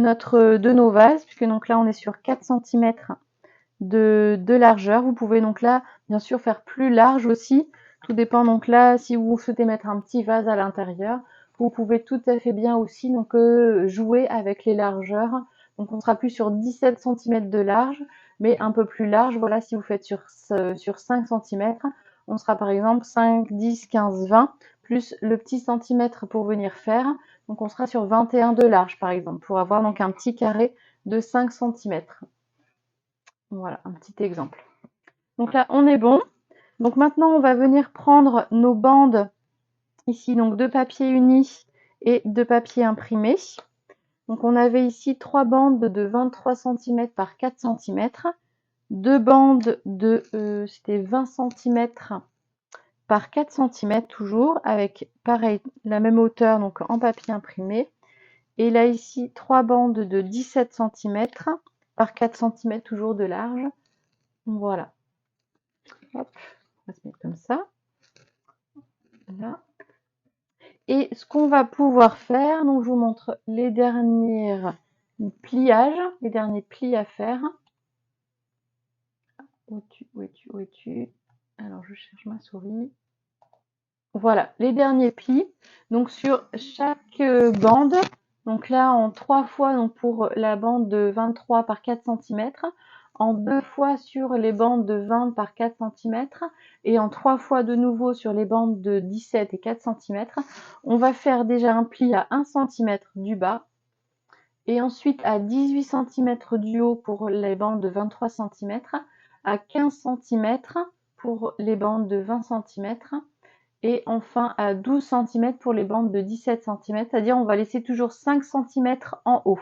nos vases, puisque donc là on est sur 4 cm de largeur. Vous pouvez donc là bien sûr faire plus large aussi, tout dépend. Donc là, si vous souhaitez mettre un petit vase à l'intérieur, vous pouvez tout à fait bien aussi donc jouer avec les largeurs. Donc on sera plus sur 17 cm de large, mais un peu plus large. Voilà, si vous faites sur 5 cm, on sera par exemple 5, 10, 15, 20, plus le petit centimètre pour venir faire. Donc on sera sur 21 de large par exemple, pour avoir donc un petit carré de 5 cm. Voilà, un petit exemple. Donc là, on est bon. Donc maintenant, on va venir prendre nos bandes ici, donc de papier uni et de papier imprimé. Donc on avait ici 3 bandes de 23 cm par 4 cm, 2 bandes de c'était 20 cm par 4 cm toujours, avec pareil la même hauteur donc en papier imprimé. Et là ici 3 bandes de 17 cm par 4 cm toujours de large. Voilà. Hop, on va se mettre comme ça. Là. Et ce qu'on va pouvoir faire, donc je vous montre les derniers pliages, les derniers plis à faire. Où es-tu? Alors je cherche ma souris. Voilà, les derniers plis. Donc sur chaque bande, donc là en 3 fois donc pour la bande de 23 par 4 cm, en 2 fois sur les bandes de 20 par 4 cm et en 3 fois de nouveau sur les bandes de 17 et 4 cm. On va faire déjà un pli à 1 cm du bas et ensuite à 18 cm du haut pour les bandes de 23 cm, à 15 cm pour les bandes de 20 cm et enfin à 12 cm pour les bandes de 17 cm, c'est-à-dire on va laisser toujours 5 cm en haut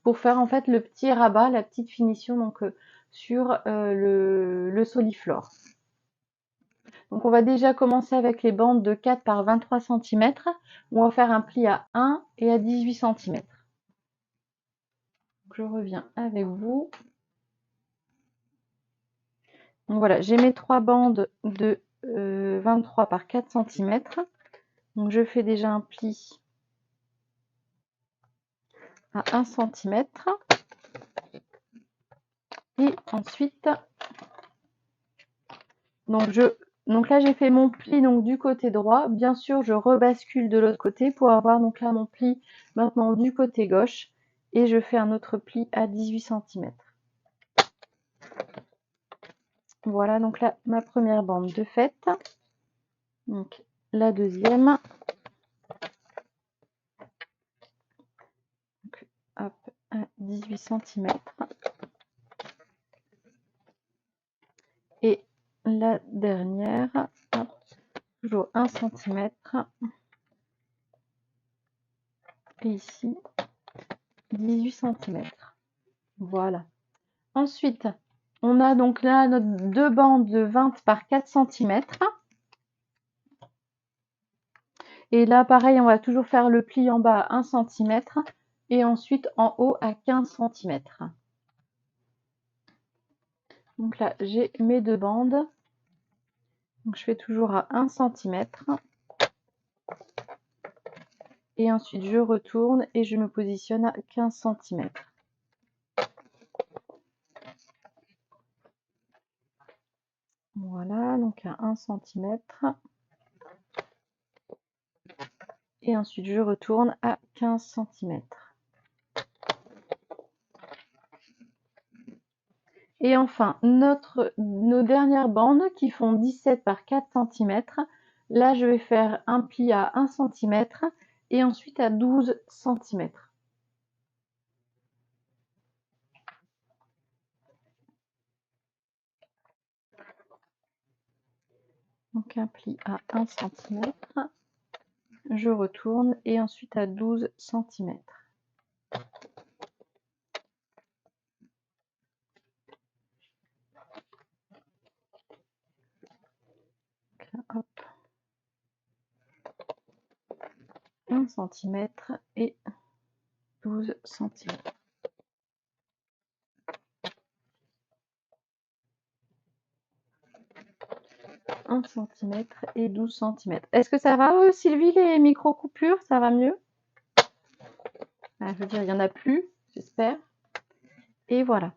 pour faire en fait le petit rabat, la petite finition donc sur le soliflore. Donc on va déjà commencer avec les bandes de 4 par 23 cm, où on va faire un pli à 1 et à 18 cm. Je reviens avec vous. Donc voilà, j'ai mes 3 bandes de 23 par 4 cm. Donc je fais déjà un pli à 1 cm. Et ensuite, donc là j'ai fait mon pli donc du côté droit. Bien sûr, je rebascule de l'autre côté pour avoir donc là mon pli maintenant du côté gauche. Et je fais un autre pli à 18 cm. Voilà donc là ma première bande de faite. Donc la deuxième. Donc, hop, à 18 cm. Et la dernière, hop, toujours 1 cm. Et ici, 18 cm. Voilà. Ensuite, on a donc là notre 2 bandes de 20 par 4 cm. Et là, pareil, on va toujours faire le pli en bas à 1 cm et ensuite en haut à 15 cm. Donc là, j'ai mes 2 bandes. Donc je fais toujours à 1 cm. Et ensuite, je retourne et je me positionne à 15 cm. Voilà, donc à 1 cm. Et ensuite, je retourne à 15 cm. Et enfin, nos dernières bandes qui font 17 par 4 cm. Là, je vais faire un pli à 1 cm et ensuite à 12 cm. Donc un pli à 1 cm. Je retourne et ensuite à 12 cm. Hop. 1 cm et 12 cm. 1 cm et 12 cm. Est-ce que ça va, Sylvie, les micro-coupures? Ça va mieux? Enfin, je veux dire, il n'y en a plus, j'espère. Et voilà.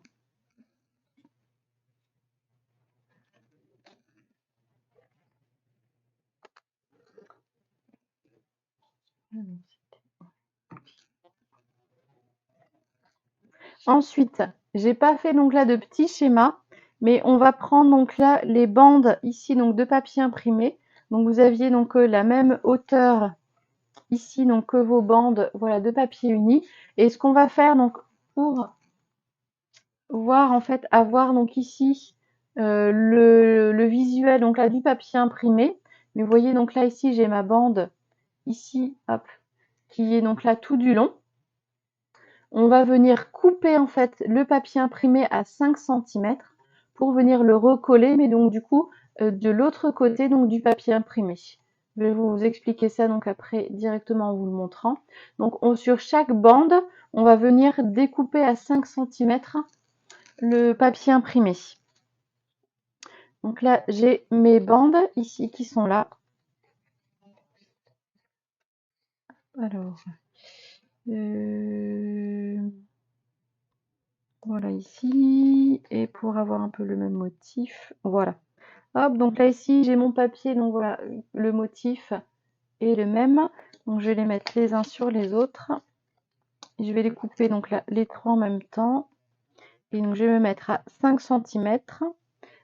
Ensuite, j'ai pas fait donc là de petit schéma, mais on va prendre donc là les bandes ici donc de papier imprimé. Donc vous aviez donc la même hauteur ici donc que vos bandes, voilà, de papier uni. Et ce qu'on va faire donc pour voir en fait avoir donc ici le visuel donc là du papier imprimé. Mais vous voyez donc là ici j'ai ma bande ici, hop, qui est donc là tout du long. On va venir couper en fait le papier imprimé à 5 cm pour venir le recoller, mais donc du coup de l'autre côté donc du papier imprimé. Je vais vous expliquer ça donc après directement en vous le montrant. Donc sur chaque bande, on va venir découper à 5 cm le papier imprimé. Donc là, j'ai mes bandes ici qui sont là. Alors, voilà ici, et pour avoir un peu le même motif, voilà. Hop, donc là ici j'ai mon papier, donc voilà, le motif est le même. Donc je vais les mettre les uns sur les autres. Je vais les couper donc là les trois en même temps. Et donc je vais me mettre à 5 cm.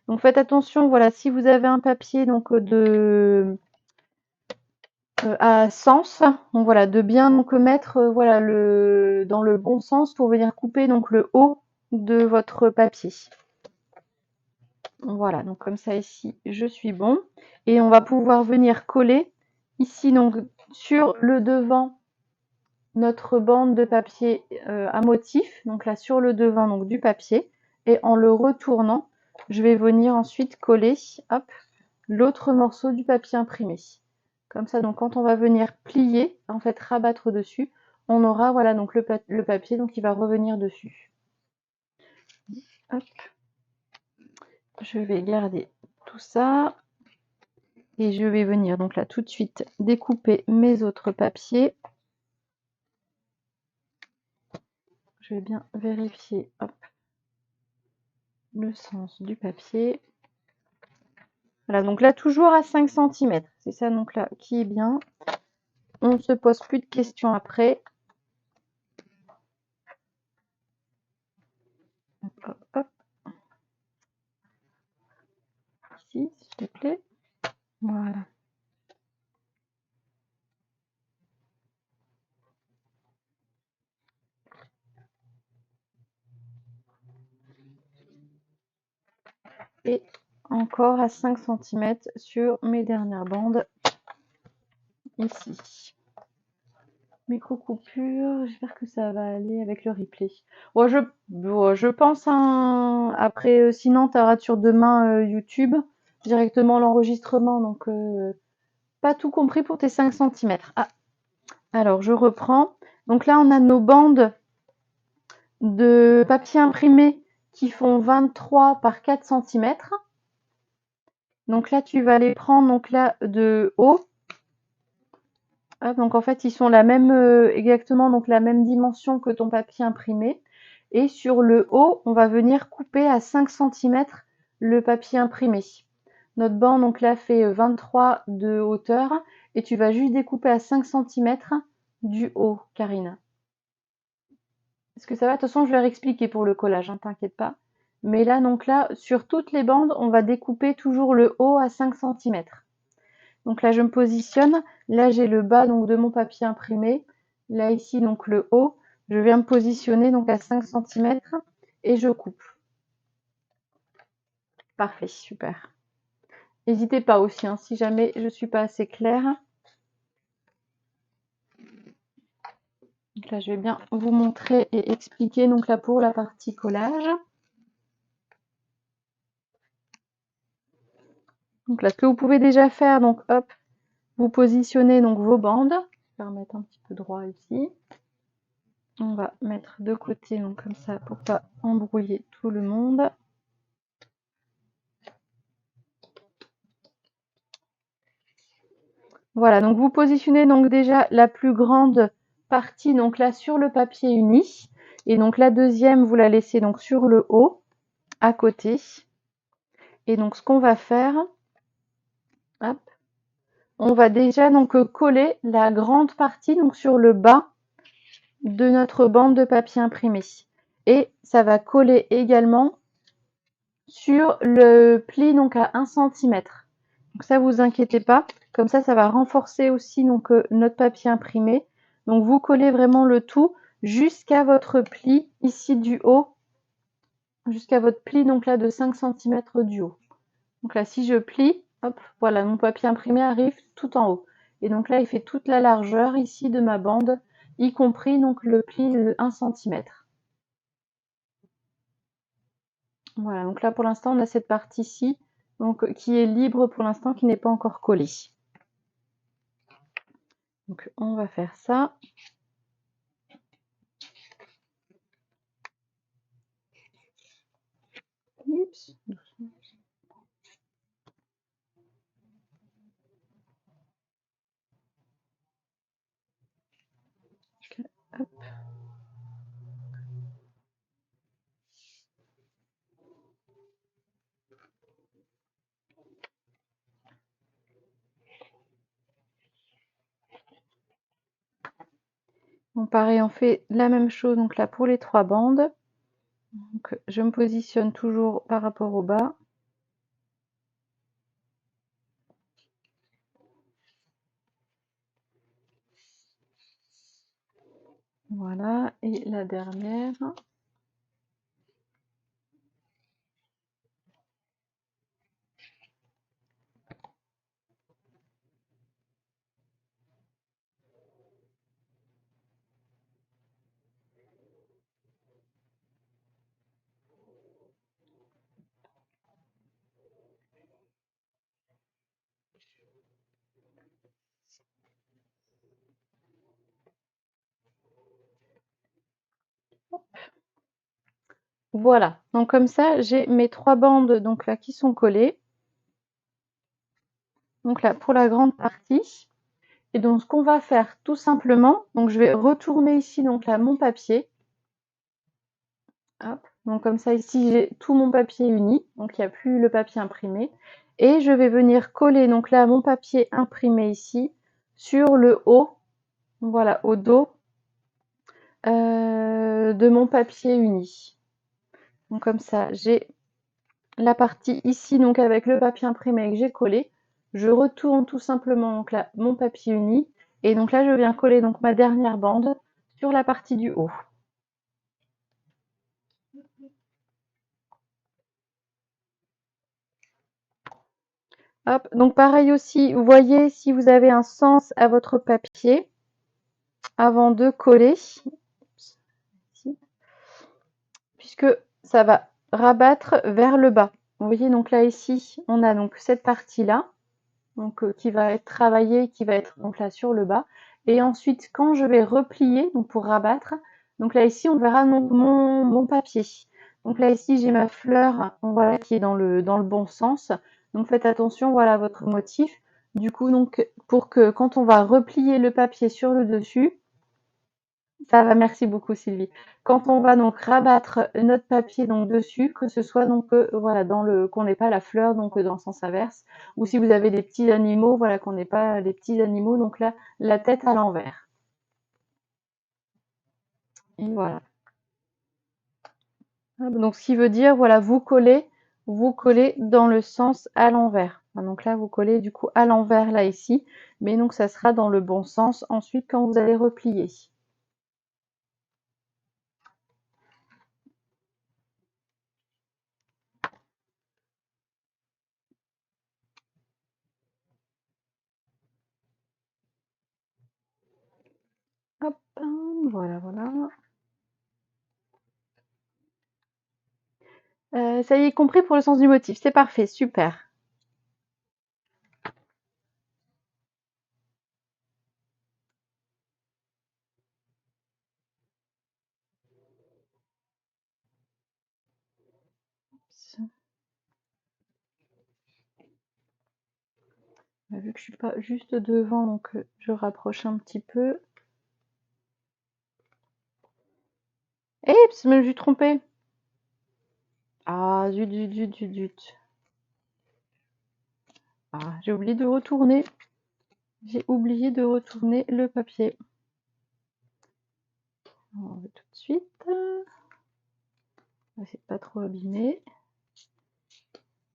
Donc faites attention, voilà, si vous avez un papier donc à sens, donc voilà, de bien donc mettre voilà dans le bon sens pour venir couper donc le haut de votre papier. Voilà, donc comme ça ici, je suis bon. Et on va pouvoir venir coller ici donc sur le devant notre bande de papier à motif, donc là sur le devant donc du papier. Et en le retournant, je vais venir ensuite coller, hop, l'autre morceau du papier imprimé. Comme ça, donc quand on va venir plier, en fait rabattre dessus, on aura voilà donc le papier donc qui va revenir dessus. Hop. Je vais garder tout ça et je vais venir donc là tout de suite découper mes autres papiers. Je vais bien vérifier, hop, le sens du papier. Voilà, donc là toujours à 5 cm. C'est ça donc là qui est bien. On ne se pose plus de questions après. Hop, hop. Ici, s'il te plaît. Voilà. Et encore à 5 cm sur mes dernières bandes. Ici. Micro-coupure, j'espère que ça va aller avec le replay. Bon, je pense, hein, après, sinon, tu auras sur demain YouTube, directement l'enregistrement, donc pas tout compris pour tes 5 cm. Ah, alors je reprends. Donc là, on a nos bandes de papier imprimé qui font 23 par 4 cm. Donc là, tu vas les prendre donc là de haut. Ah, donc en fait, ils sont la même, exactement donc la même dimension que ton papier imprimé. Et sur le haut, on va venir couper à 5 cm le papier imprimé. Notre banc donc là fait 23 de hauteur et tu vas juste découper à 5 cm du haut, Karine. Est-ce que ça va? De toute façon, je vais réexpliquer pour le collage, hein, t'inquiète pas. Mais là, donc là, sur toutes les bandes, on va découper toujours le haut à 5 cm. Donc là, je me positionne. Là, j'ai le bas donc de mon papier imprimé. Là, ici, donc le haut. Je viens me positionner donc à 5 cm et je coupe. Parfait, super. N'hésitez pas aussi, hein, si jamais je ne suis pas assez claire. Donc là, je vais bien vous montrer et expliquer donc là pour la partie collage. Donc là, ce que vous pouvez déjà faire, donc hop, vous positionnez donc vos bandes. Je vais remettre un petit peu droit ici. On va mettre de côté donc comme ça pour pas embrouiller tout le monde. Voilà, donc vous positionnez donc déjà la plus grande partie donc là sur le papier uni. Et donc la deuxième, vous la laissez donc sur le haut, à côté. Et donc ce qu'on va faire, hop, on va déjà donc coller la grande partie donc sur le bas de notre bande de papier imprimé. Et ça va coller également sur le pli donc à 1 cm. Donc ça, vous inquiétez pas. Comme ça va renforcer aussi donc notre papier imprimé. Donc vous collez vraiment le tout jusqu'à votre pli ici du haut, jusqu'à votre pli donc là de 5 cm du haut. Donc là, si je plie, hop, voilà, mon papier imprimé arrive tout en haut. Et donc là, il fait toute la largeur ici de ma bande, y compris donc le pli de 1 cm. Voilà, donc là pour l'instant, on a cette partie-ci donc qui est libre pour l'instant, qui n'est pas encore collée. Donc on va faire ça. Oups. Hop. Bon, pareil, on fait la même chose donc là pour les 3 bandes. Donc je me positionne toujours par rapport au bas. Voilà, et la dernière. Voilà, donc comme ça, j'ai mes 3 bandes donc là qui sont collées. Donc là pour la grande partie. Et donc ce qu'on va faire tout simplement, donc je vais retourner ici donc là mon papier. Hop. Donc comme ça ici j'ai tout mon papier uni, donc il n'y a plus le papier imprimé. Et je vais venir coller donc là mon papier imprimé ici sur le haut, voilà, au dos de mon papier uni. Donc comme ça j'ai la partie ici donc avec le papier imprimé que j'ai collé. Je retourne tout simplement donc là mon papier uni et donc là je viens coller donc ma dernière bande sur la partie du haut. Hop, donc pareil aussi, vous voyez si vous avez un sens à votre papier avant de coller, puisque ça va rabattre vers le bas. Vous voyez donc là ici, on a donc cette partie-là, donc qui va être travaillée, qui va être donc là sur le bas. Et ensuite, quand je vais replier, donc pour rabattre, donc là ici, on verra donc mon papier. Donc là ici, j'ai ma fleur, voilà, qui est dans le bon sens. Donc faites attention, voilà à votre motif. Du coup, donc pour que quand on va replier le papier sur le dessus, ça va, merci beaucoup Sylvie. Quand on va donc rabattre notre papier donc dessus, que ce soit donc voilà dans le qu'on n'ait pas la fleur donc dans le sens inverse, ou si vous avez des petits animaux, voilà qu'on n'ait pas les petits animaux donc là la tête à l'envers. Et voilà. Donc ce qui veut dire voilà vous collez dans le sens à l'envers. Donc là vous collez du coup à l'envers là ici, mais donc ça sera dans le bon sens ensuite quand vous allez replier. Hop, voilà, voilà. Ça y est, compris pour le sens du motif. C'est parfait, super. Vu que je suis pas juste devant, donc je rapproche un petit peu. Oups, je me suis trompée. Ah, zut, zut, zut, zut, zut. Ah, j'ai oublié de retourner. J'ai oublié de retourner le papier. On va tout de suite. On va essayer de pas trop abîmer.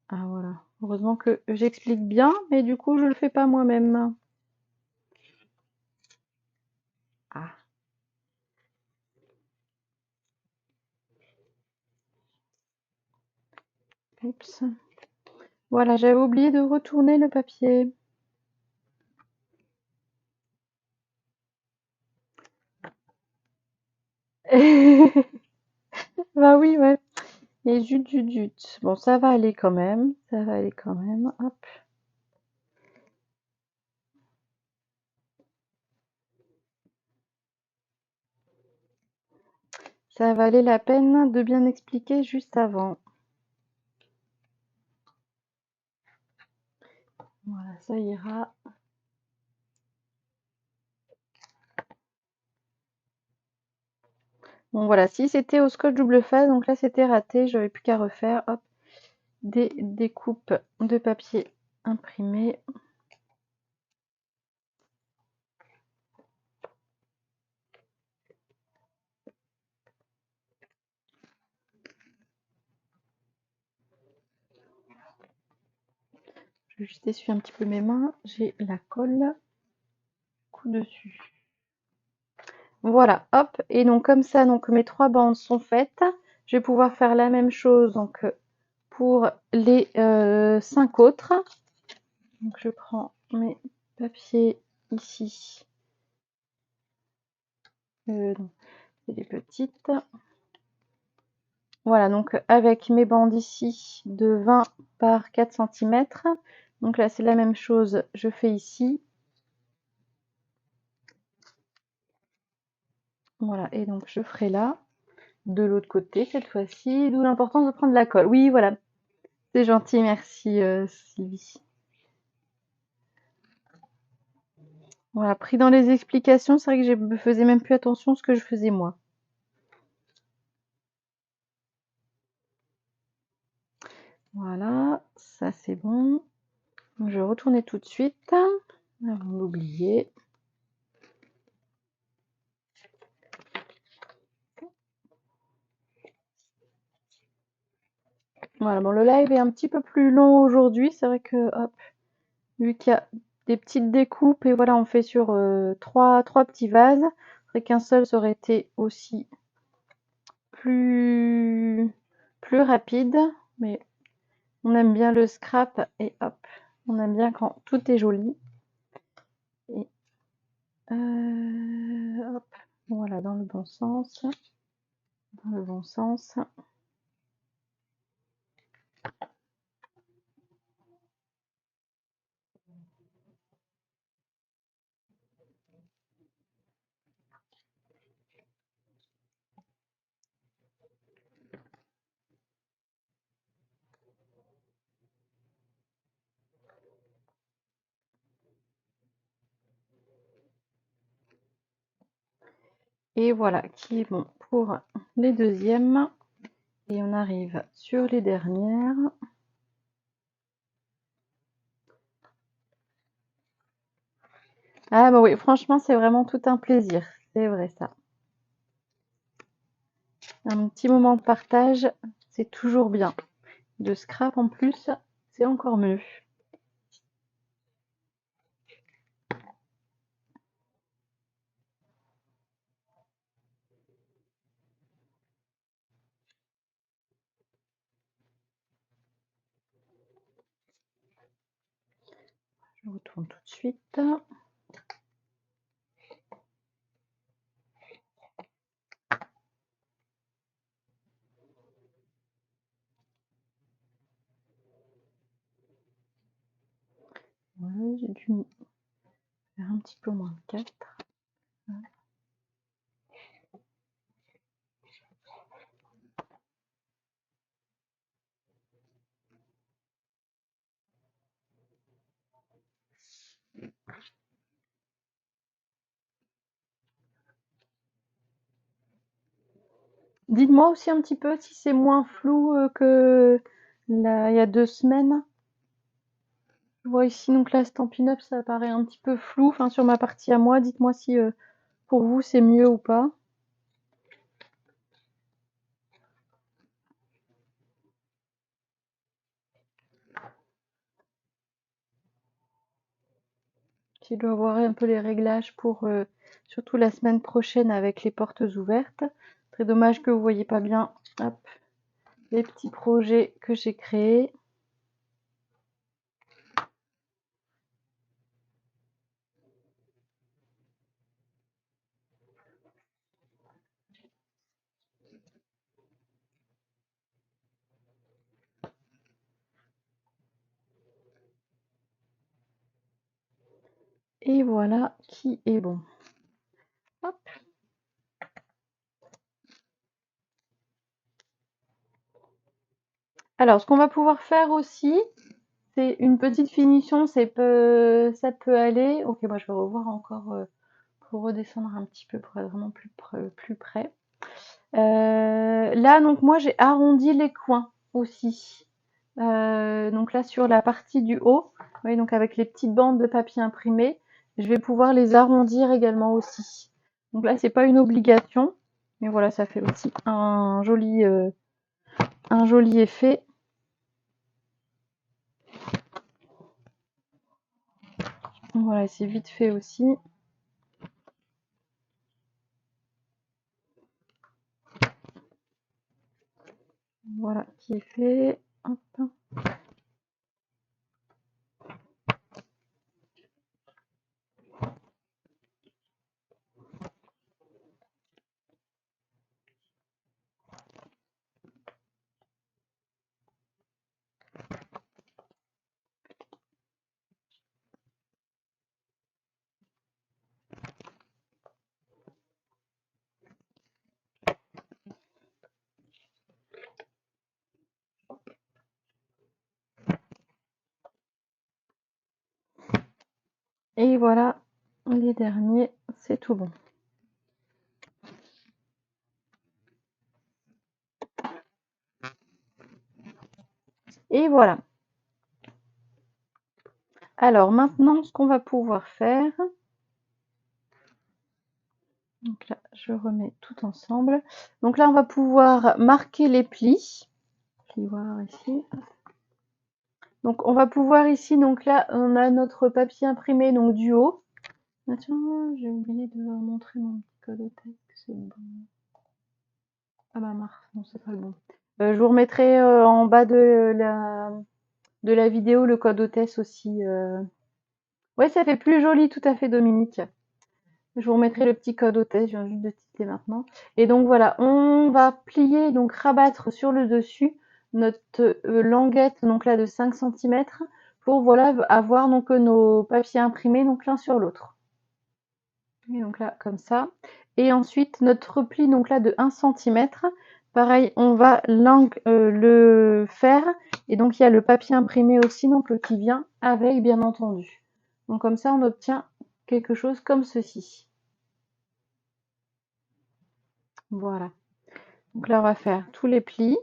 Ah voilà. Heureusement que j'explique bien, mais du coup je le fais pas moi-même. Ah. Oups. Voilà, j'avais oublié de retourner le papier. Bah oui, ouais. Et zut, zut, zut. Bon, ça va aller quand même. Ça va aller quand même. Hop. Ça valait la peine de bien expliquer juste avant. Voilà, ça ira. Bon voilà, si c'était au scotch double face, donc là c'était raté, j'avais plus qu'à refaire. Hop, des découpes de papier imprimé. Je vais juste essuyer un petit peu mes mains. J'ai la colle coup dessus. Voilà, hop. Et donc comme ça, donc mes 3 bandes sont faites. Je vais pouvoir faire la même chose donc pour les 5 autres. Donc je prends mes papiers ici. Non, c'est les petites. Voilà, donc avec mes bandes ici de 20 par 4 cm. Donc là, c'est la même chose, je fais ici. Voilà, et donc je ferai là, de l'autre côté cette fois-ci, d'où l'importance de prendre la colle. Oui, voilà, c'est gentil, merci Sylvie. Voilà, pris dans les explications, c'est vrai que je ne faisais même plus attention à ce que je faisais moi. Voilà, ça c'est bon. Je vais retourner tout de suite, avant d'oublier. Voilà, bon, le live est un petit peu plus long aujourd'hui. C'est vrai que, hop, vu qu'il y a des petites découpes, et voilà, on fait sur trois petits vases. C'est vrai qu'un seul, ça aurait été aussi plus, plus rapide. Mais on aime bien le scrap, et hop, on aime bien quand tout est joli. Et hop, voilà, dans le bon sens. Dans le bon sens. Et voilà, qui est bon pour les deuxièmes. Et on arrive sur les dernières. Ah bah oui, franchement, c'est vraiment tout un plaisir. C'est vrai ça. Un petit moment de partage, c'est toujours bien. De scrap en plus, c'est encore mieux. Je retourne tout de suite. Voilà, j'ai dû faire un petit peu moins de 4. Dites-moi aussi un petit peu si c'est moins flou que il y a 2 semaines. Je vois ici donc la Stampin' Up, ça paraît un petit peu flou. Enfin, sur ma partie à moi, dites-moi si pour vous c'est mieux ou pas. Je dois voir un peu les réglages pour surtout la semaine prochaine avec les portes ouvertes. Très dommage que vous voyez pas bien, hop, les petits projets que j'ai créés. Et voilà qui est bon. Hop. Alors, ce qu'on va pouvoir faire aussi, c'est une petite finition, ça peut aller. Ok, moi je vais revoir encore pour redescendre un petit peu pour être vraiment plus près. Là, donc moi j'ai arrondi les coins aussi. Donc là sur la partie du haut, vous voyez, donc avec les petites bandes de papier imprimé, je vais pouvoir les arrondir également aussi. Donc là c'est pas une obligation, mais voilà, ça fait aussi un joli effet. Voilà, c'est vite fait aussi. Voilà qui est fait. Hop. Et voilà, les derniers, c'est tout bon. Et voilà. Alors maintenant, ce qu'on va pouvoir faire, donc là, je remets tout ensemble. Donc là, on va pouvoir marquer les plis. Je vais voir ici. Donc on va pouvoir ici, donc là, on a notre papier imprimé donc du haut. Ah tiens, j'ai oublié de vous montrer mon petit code texte, c'est bon. Ah bah mince, non, c'est pas le bon. Je vous remettrai en bas de la vidéo le code hôtesse aussi. Ouais, ça fait plus joli, tout à fait, Dominique. Je vous remettrai le petit code hôtesse, je viens juste de titiller maintenant. Et donc voilà, on va plier, donc rabattre sur le dessus notre languette, donc là de 5 cm, pour voilà avoir donc nos papiers imprimés donc l'un sur l'autre. Et donc là, comme ça. Et ensuite, notre repli, donc là de 1 cm, pareil, on va le faire. Et donc il y a le papier imprimé aussi, donc qui vient avec, bien entendu. Donc comme ça, on obtient quelque chose comme ceci. Voilà. Donc là, on va faire tous les plis.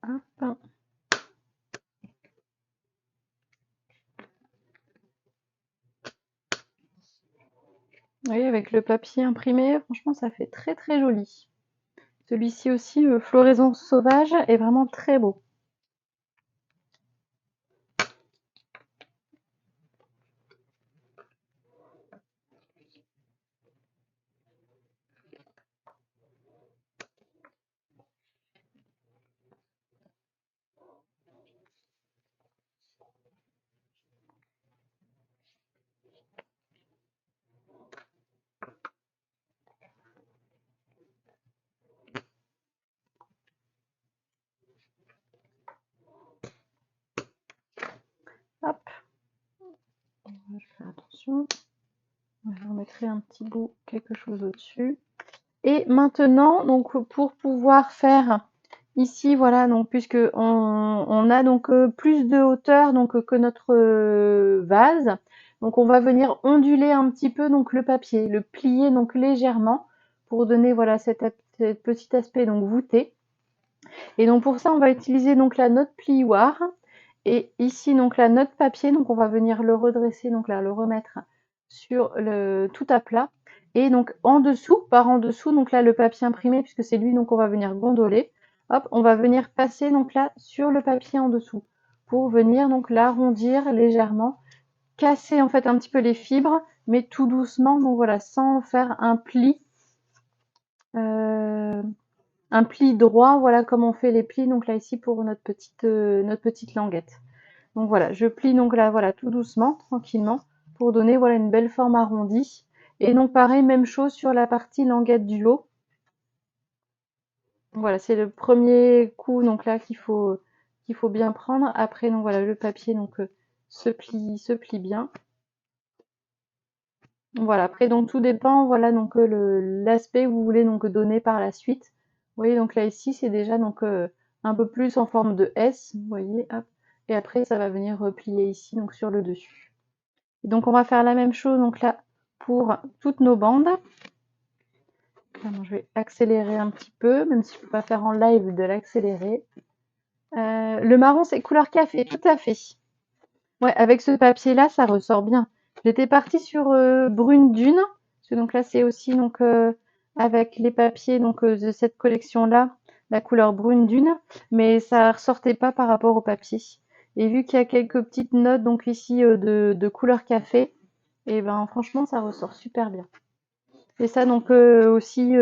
Hop. Vous voyez, avec le papier imprimé, franchement, ça fait très très joli. Celui-ci aussi, floraison sauvage, est vraiment très beau. attention. Je remettrai un petit bout, quelque chose au-dessus. Et maintenant, donc pour pouvoir faire ici, voilà, donc puisque on a donc plus de hauteur donc que notre vase, donc on va venir onduler un petit peu donc le papier, le plier donc légèrement pour donner voilà cet petit aspect donc voûté. Et donc pour ça, on va utiliser donc la note plioir et ici donc la note papier, donc on va venir le redresser, donc là le remettre sur le tout à plat. Et donc en dessous, par en dessous, donc là le papier imprimé, puisque c'est lui donc on va venir gondoler. Hop, on va venir passer donc là sur le papier en dessous pour venir donc l'arrondir légèrement, casser en fait un petit peu les fibres, mais tout doucement, donc voilà, sans faire un pli droit, voilà comme on fait les plis donc là ici pour notre petite languette. Donc voilà, je plie donc là voilà tout doucement, tranquillement, pour donner voilà une belle forme arrondie. Et donc pareil, même chose sur la partie languette du haut. Voilà, c'est le premier coup donc là qu'il faut bien prendre. Après donc voilà, le papier donc se plie bien. Voilà, après donc tout dépend voilà donc l'aspect que vous voulez donc donner par la suite. Vous voyez donc là ici c'est déjà donc un peu plus en forme de S, vous voyez, hop. Et après ça va venir replier ici donc sur le dessus. Et donc on va faire la même chose donc là pour toutes nos bandes. Alors, je vais accélérer un petit peu, même si je ne peux pas faire en live de l'accélérer. Le marron c'est couleur café, tout à fait. Ouais, avec ce papier là ça ressort bien. J'étais partie sur brune dune, parce que donc là c'est aussi donc avec les papiers donc de cette collection là, la couleur brune dune, mais ça ressortait pas par rapport au papier. Et vu qu'il y a quelques petites notes donc ici de couleur café, et ben franchement ça ressort super bien. Et ça donc aussi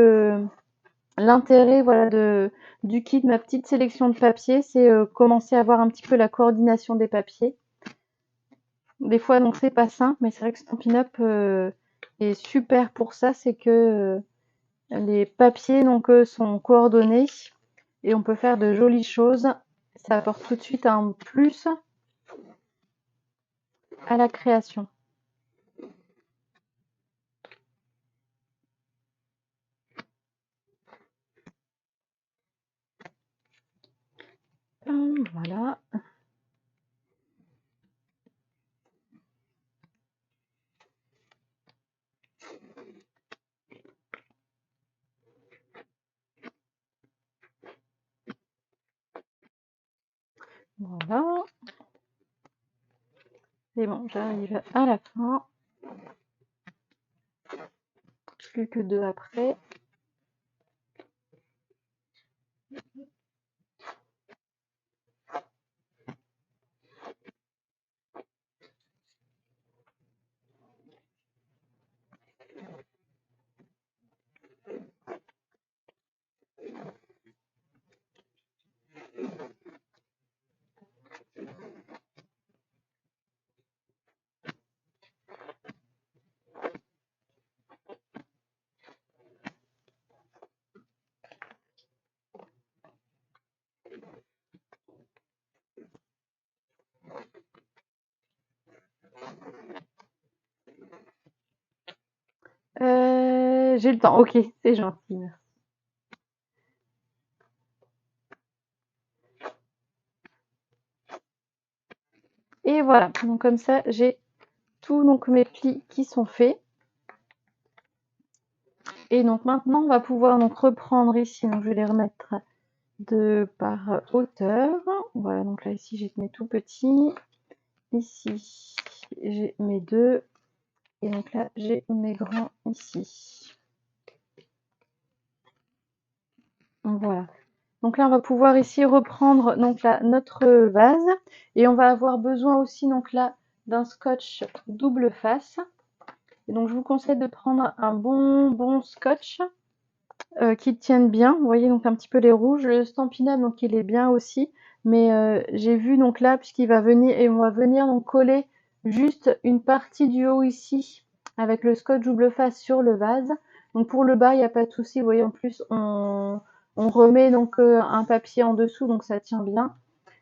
l'intérêt voilà du kit, ma petite sélection de papiers, c'est commencer à voir un petit peu la coordination des papiers. Des fois, donc c'est pas simple, mais c'est vrai que Stampin' Up est super pour ça, c'est que les papiers donc sont coordonnés et on peut faire de jolies choses. Ça apporte tout de suite un plus à la création. Voilà. Voilà. C'est bon, j'arrive à la fin. Plus que deux après. J'ai le temps, ok, c'est gentil. Et voilà, donc comme ça, j'ai tous donc mes plis qui sont faits. Et donc maintenant, on va pouvoir donc reprendre ici. Donc je vais les remettre de par hauteur. Voilà, donc là ici j'ai mes tout petits. Ici j'ai mes deux. Et donc là j'ai mes grands ici. Voilà. Donc là on va pouvoir ici reprendre donc là notre vase. Et on va avoir besoin aussi donc là d'un scotch double face. Et donc je vous conseille de prendre un bon scotch. Qui tiennent bien. Vous voyez donc un petit peu les rouges. Le Stampin' Up donc il est bien aussi. Mais j'ai vu donc là puisqu'il va venir et on va venir donc coller juste une partie du haut ici avec le scotch double face sur le vase. Donc pour le bas il n'y a pas de souci. Vous voyez en plus on remet donc un papier en dessous donc ça tient bien.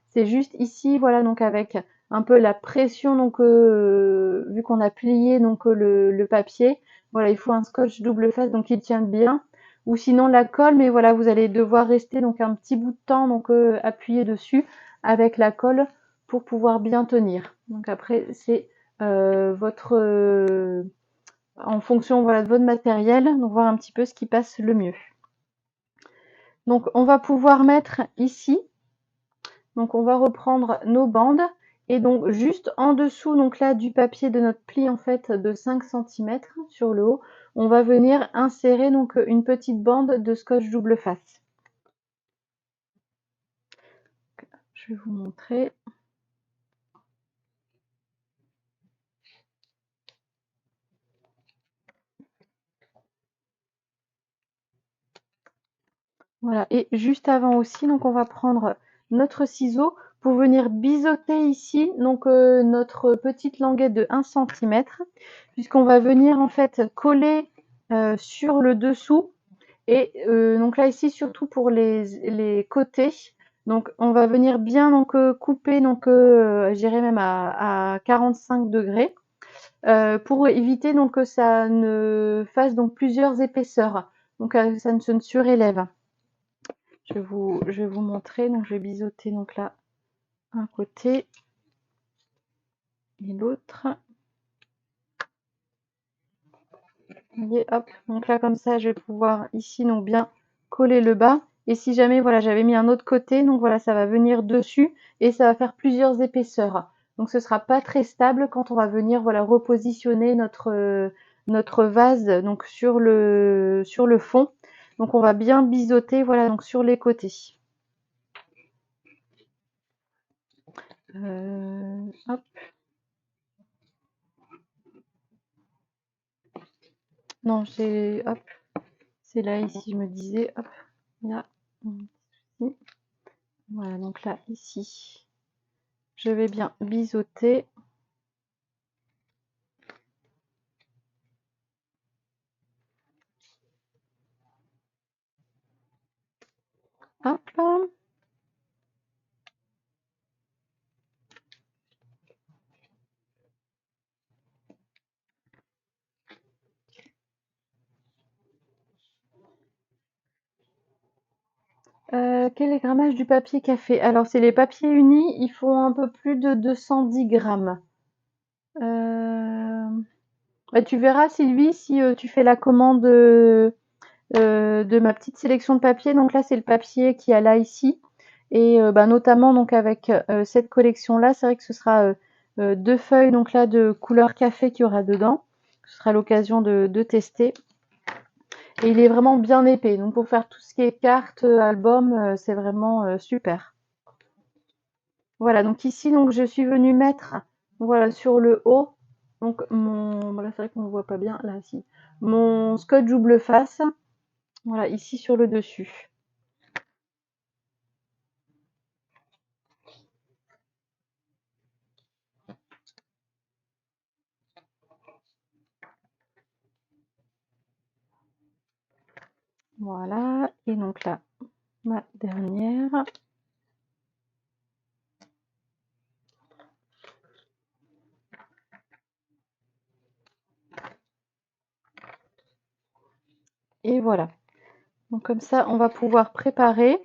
C'est juste ici voilà donc avec un peu la pression, donc vu qu'on a plié donc le papier, voilà, il faut un scotch double face donc il tienne bien. Ou sinon la colle, mais voilà, vous allez devoir rester donc un petit bout de temps donc appuyé dessus avec la colle pour pouvoir bien tenir. Donc après c'est votre en fonction voilà de votre matériel, donc voir un petit peu ce qui passe le mieux. Donc on va pouvoir mettre ici, donc on va reprendre nos bandes et donc juste en dessous donc là du papier de notre pli en fait de 5 cm sur le haut, on va venir insérer donc une petite bande de scotch double face. Je vais vous montrer. Voilà, et juste avant aussi, donc on va prendre notre ciseau pour venir biseauter ici donc notre petite languette de 1 cm, puisqu'on va venir en fait coller sur le dessous et donc là ici surtout pour les côtés. Donc on va venir bien donc couper donc je dirais même à 45 degrés pour éviter donc que ça ne fasse donc plusieurs épaisseurs, donc ça ne se surélève. Je vais vous montrer. Donc, je vais biseauter donc là un côté et l'autre. Et hop, donc là comme ça, je vais pouvoir ici donc bien coller le bas. Et si jamais voilà, j'avais mis un autre côté, donc voilà, ça va venir dessus et ça va faire plusieurs épaisseurs. Donc ce sera pas très stable quand on va venir voilà repositionner notre vase donc sur le fond. Donc on va bien biseauter voilà donc sur les côtés. Hop. Non, j'ai hop, c'est là ici, je me disais, hop, là, ici. Voilà, donc là, ici, je vais bien biseauter. Hop là. Quel est le grammage du papier café? Alors, c'est les papiers unis, ils font un peu plus de 210 grammes. Bah, tu verras, Sylvie, si tu fais la commande de ma petite sélection de papier. Donc là, c'est le papier qui a là ici. Et bah, notamment donc avec cette collection-là, c'est vrai que ce sera 2 feuilles donc là de couleur café qu'il y aura dedans. Ce sera l'occasion de tester. Et il est vraiment bien épais. Donc pour faire tout ce qui est carte, album, c'est vraiment super. Voilà, donc ici donc je suis venue mettre voilà sur le haut donc mon voilà, c'est vrai qu'on ne voit pas bien là si mon scotch double face voilà ici sur le dessus. Voilà, et donc là ma dernière. Et voilà. Donc comme ça, on va pouvoir préparer.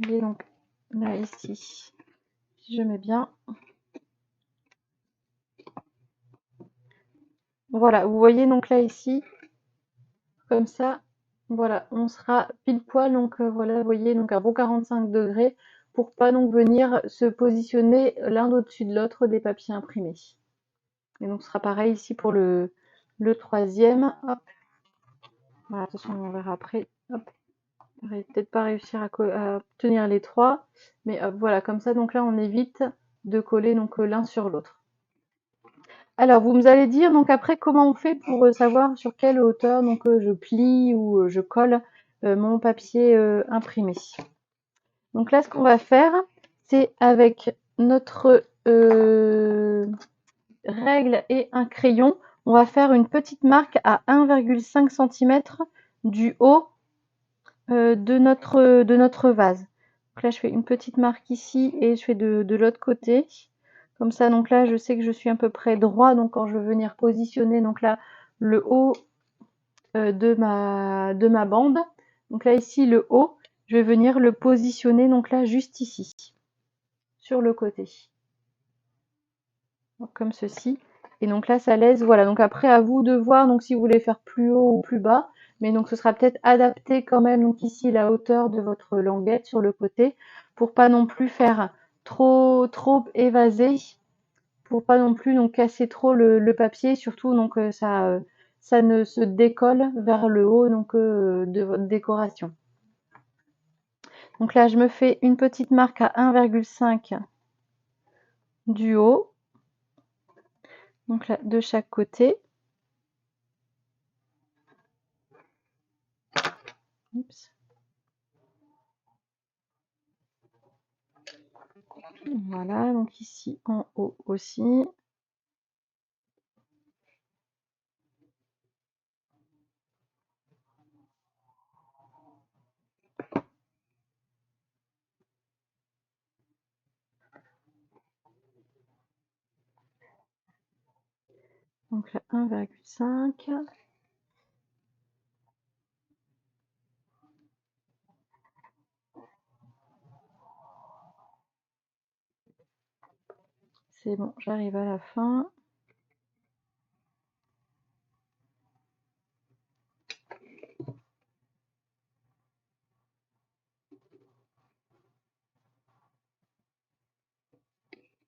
Et donc là ici, je mets bien. Voilà, vous voyez donc là ici, comme ça, voilà, on sera pile poil. Donc voilà, vous voyez, donc à bon 45 degrés pour pas donc venir se positionner l'un au-dessus de l'autre des papiers imprimés. Et donc ce sera pareil ici pour le troisième. Hop. Voilà, attention, on verra après. Hop. On va peut-être pas réussir à tenir les trois, mais voilà, comme ça, donc là, on évite de coller donc l'un sur l'autre. Alors, vous me allez dire donc après comment on fait pour savoir sur quelle hauteur donc je plie ou je colle mon papier imprimé. Donc là, ce qu'on va faire, c'est avec notre règle et un crayon, on va faire une petite marque à 1,5 cm du haut de notre vase. Donc là, je fais une petite marque ici et je fais de l'autre côté. Comme ça, donc là, je sais que je suis à peu près droit, donc quand je veux venir positionner, donc là, le haut de ma bande. Donc là, ici, le haut, je vais venir le positionner, donc là, juste ici, sur le côté. Donc, comme ceci. Et donc là, ça laisse, voilà. Donc après, à vous de voir, donc si vous voulez faire plus haut ou plus bas. Mais donc, ce sera peut-être adapté quand même, donc ici, la hauteur de votre languette sur le côté, pour pas non plus faire trop évasé, pour pas non plus donc casser trop le papier, surtout donc ça ne se décolle vers le haut donc de votre décoration. Donc là, je me fais une petite marque à 1,5 du haut, donc là de chaque côté. Oups. Voilà, donc ici en haut aussi. Donc là 1,5. C'est bon, j'arrive à la fin.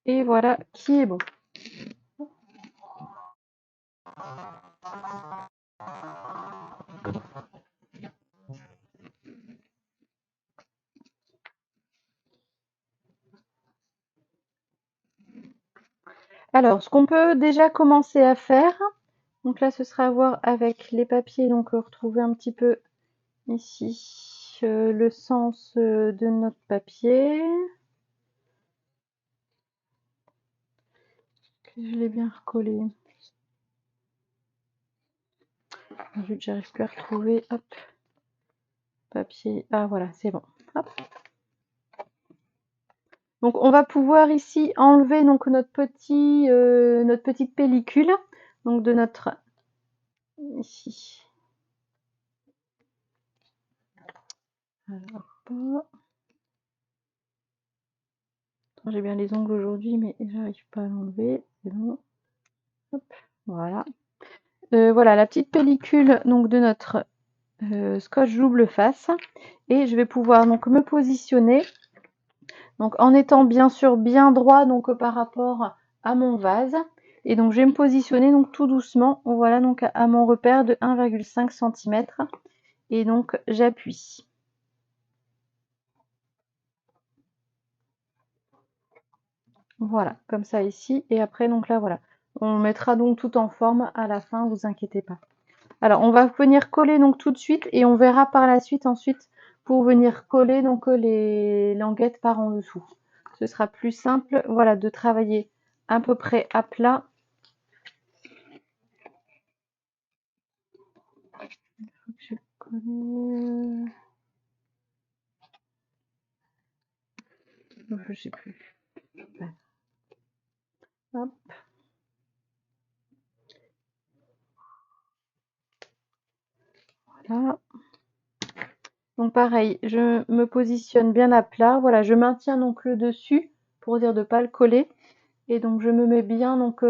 Et voilà qui est bon. Alors, ce qu'on peut déjà commencer à faire, donc là, ce sera à voir avec les papiers, donc retrouver un petit peu ici le sens de notre papier. Que je l'ai bien recollé. Ensuite, j'arrive plus à retrouver. Hop, papier. Ah voilà, c'est bon. Hop. Donc, on va pouvoir ici enlever donc notre petite pellicule, donc de notre ici. Alors, j'ai bien les ongles aujourd'hui, mais j'arrive pas à l'enlever. C'est bon. Hop, voilà. Voilà la petite pellicule donc de notre scotch double face. Et je vais pouvoir donc me positionner. Donc en étant bien sûr bien droit donc par rapport à mon vase. Et donc je vais me positionner donc tout doucement. Voilà donc à mon repère de 1,5 cm. Et donc j'appuie. Voilà, comme ça ici. Et après donc là voilà. On mettra donc tout en forme à la fin, vous inquiétez pas. Alors on va venir coller donc tout de suite et on verra par la suite ensuite pour venir coller donc les languettes par en dessous. Ce sera plus simple, voilà, de travailler à peu près à plat. Je colle. Je sais plus. Hop. Voilà. Donc pareil, je me positionne bien à plat. Voilà, je maintiens donc le dessus pour dire de pas le coller. Et donc je me mets bien donc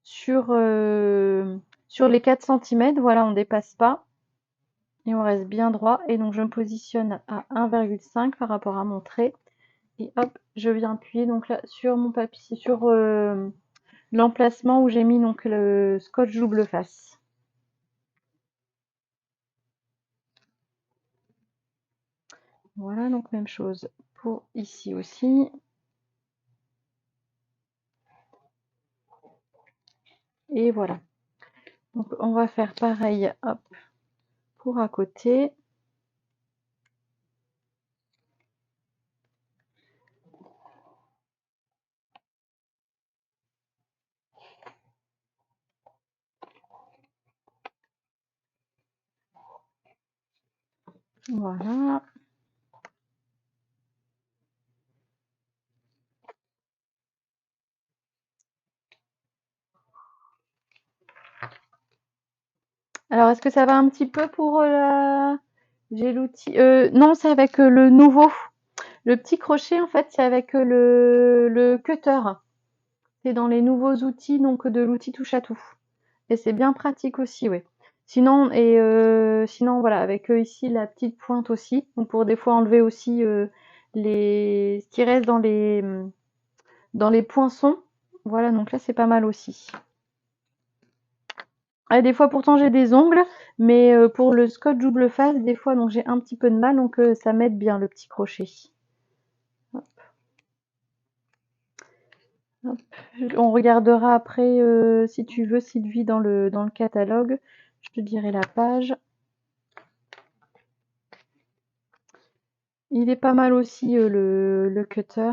sur les 4 cm. Voilà, on dépasse pas. Et on reste bien droit. Et donc je me positionne à 1,5 par rapport à mon trait. Et hop, je viens appuyer donc là sur mon papier, sur l'emplacement où j'ai mis donc le scotch double face. Voilà, donc même chose pour ici aussi. Et voilà. Donc on va faire pareil, hop, pour à côté. Voilà. Alors, est-ce que ça va un petit peu pour la... J'ai l'outil. Non, c'est avec le nouveau. Le petit crochet, en fait, c'est avec le cutter. C'est dans les nouveaux outils, donc de l'outil touche à tout. Et c'est bien pratique aussi, ouais. Sinon, voilà, avec ici la petite pointe aussi. Donc pour des fois enlever aussi ce qui reste dans les poinçons. Voilà, donc là c'est pas mal aussi. Ah, des fois pourtant j'ai des ongles, mais pour le scotch double face, des fois donc j'ai un petit peu de mal, donc ça m'aide bien le petit crochet. Hop, hop. On regardera après, si tu veux, Sylvie, dans le catalogue. Je te dirai la page. Il est pas mal aussi le cutter.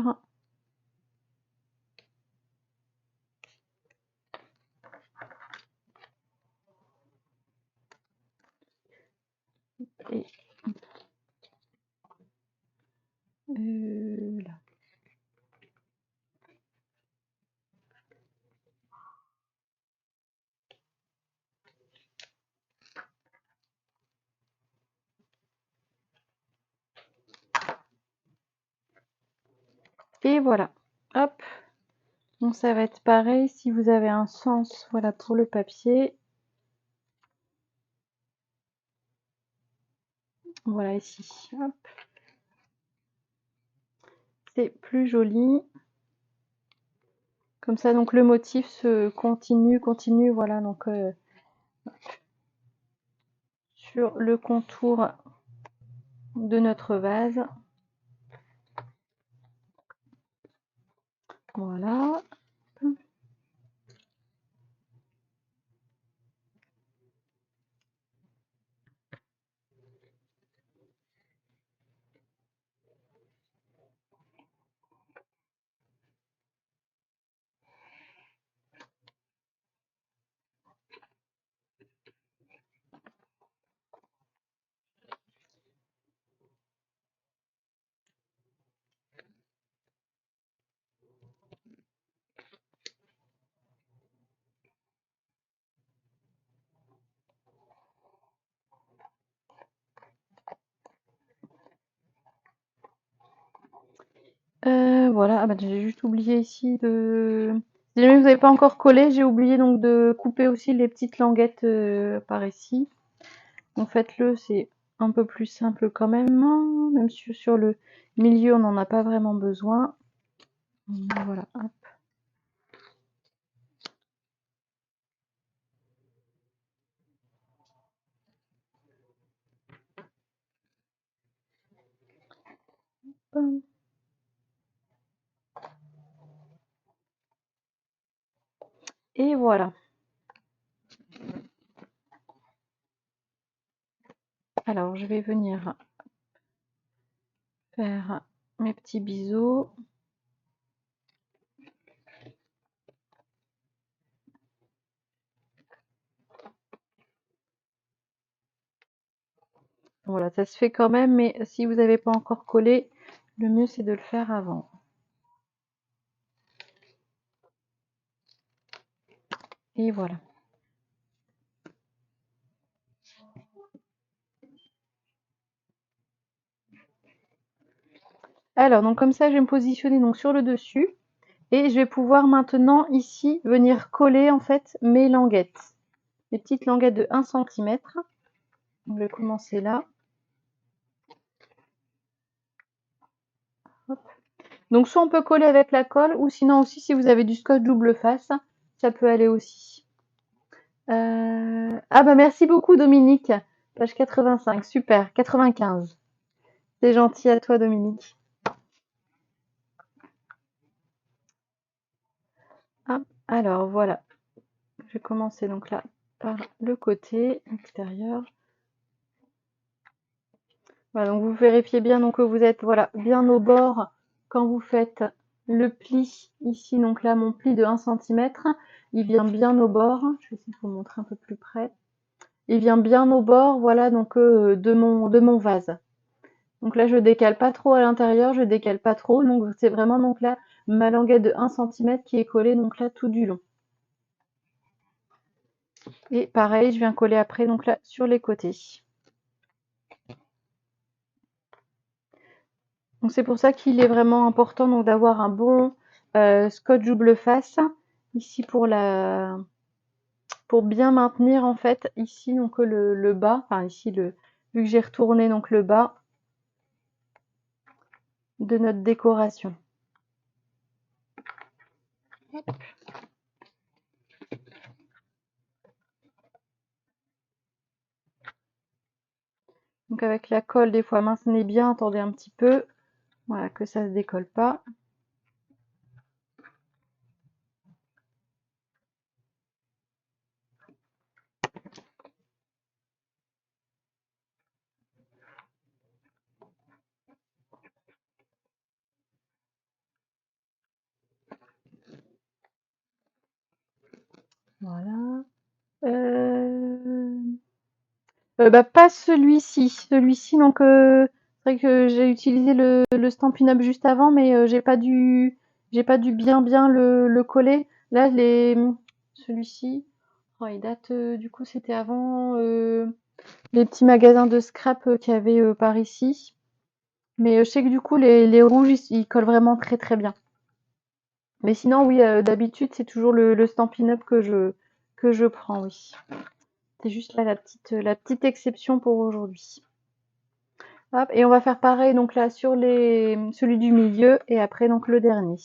Et là. Et voilà. Hop. Donc ça va être pareil si vous avez un sens, voilà, pour le papier. Voilà ici. Hop. C'est plus joli. Comme ça, donc le motif se continue, voilà, donc sur le contour de notre vase. Voilà. Voilà. Ah bah, j'ai juste oublié ici de... Si jamais vous n'avez pas encore collé, j'ai oublié donc de couper aussi les petites languettes par ici. Donc faites-le, c'est un peu plus simple quand même. Même si sur le milieu, on n'en a pas vraiment besoin. Voilà, hop. Et voilà. Alors, je vais venir faire mes petits biseaux. Voilà, ça se fait quand même, mais si vous n'avez pas encore collé, le mieux c'est de le faire avant. Et voilà. Alors, donc comme ça, je vais me positionner donc sur le dessus et je vais pouvoir maintenant ici venir coller en fait mes languettes. Mes petites languettes de 1 cm. Je vais commencer là. Hop. Donc soit on peut coller avec la colle ou sinon aussi si vous avez du scotch double face, ça peut aller aussi. Ah bah merci beaucoup Dominique. Page 85, super. 95. C'est gentil à toi Dominique. Ah, alors voilà. Je vais commencer donc là par le côté extérieur. Voilà, donc vous vérifiez bien donc que vous êtes voilà bien au bord quand vous faites le pli ici. Donc là mon pli de 1 cm, il vient bien au bord. Je vais essayer de vous montrer un peu plus près. Il vient bien au bord, voilà, donc de mon vase. Donc là je décale pas trop à l'intérieur, je décale pas trop. Donc c'est vraiment donc là ma languette de 1 cm qui est collée donc là tout du long. Et pareil, je viens coller après, donc là, sur les côtés. Donc c'est pour ça qu'il est vraiment important donc d'avoir un bon scotch double face ici pour bien maintenir en fait ici donc le bas, enfin ici vu que j'ai retourné donc le bas de notre décoration. Donc avec la colle, des fois maintenez bien, attendez un petit peu, voilà, que ça se décolle pas. Voilà. Bah, pas celui-ci. Celui-ci, donc c'est vrai que j'ai utilisé le Stampin' Up juste avant, mais j'ai pas dû bien le coller. Là, celui-ci, oh, il date, du coup, c'était avant les petits magasins de scrap qu'il y avait par ici. Mais je sais que du coup, les rouges, ils collent vraiment très très bien. Mais sinon, oui, d'habitude, c'est toujours le Stampin' Up que je prends, oui. C'est juste là la petite exception pour aujourd'hui. Hop, et on va faire pareil donc là sur celui du milieu et après donc le dernier.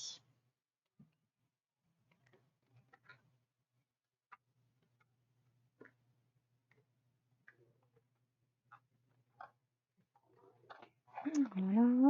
Voilà.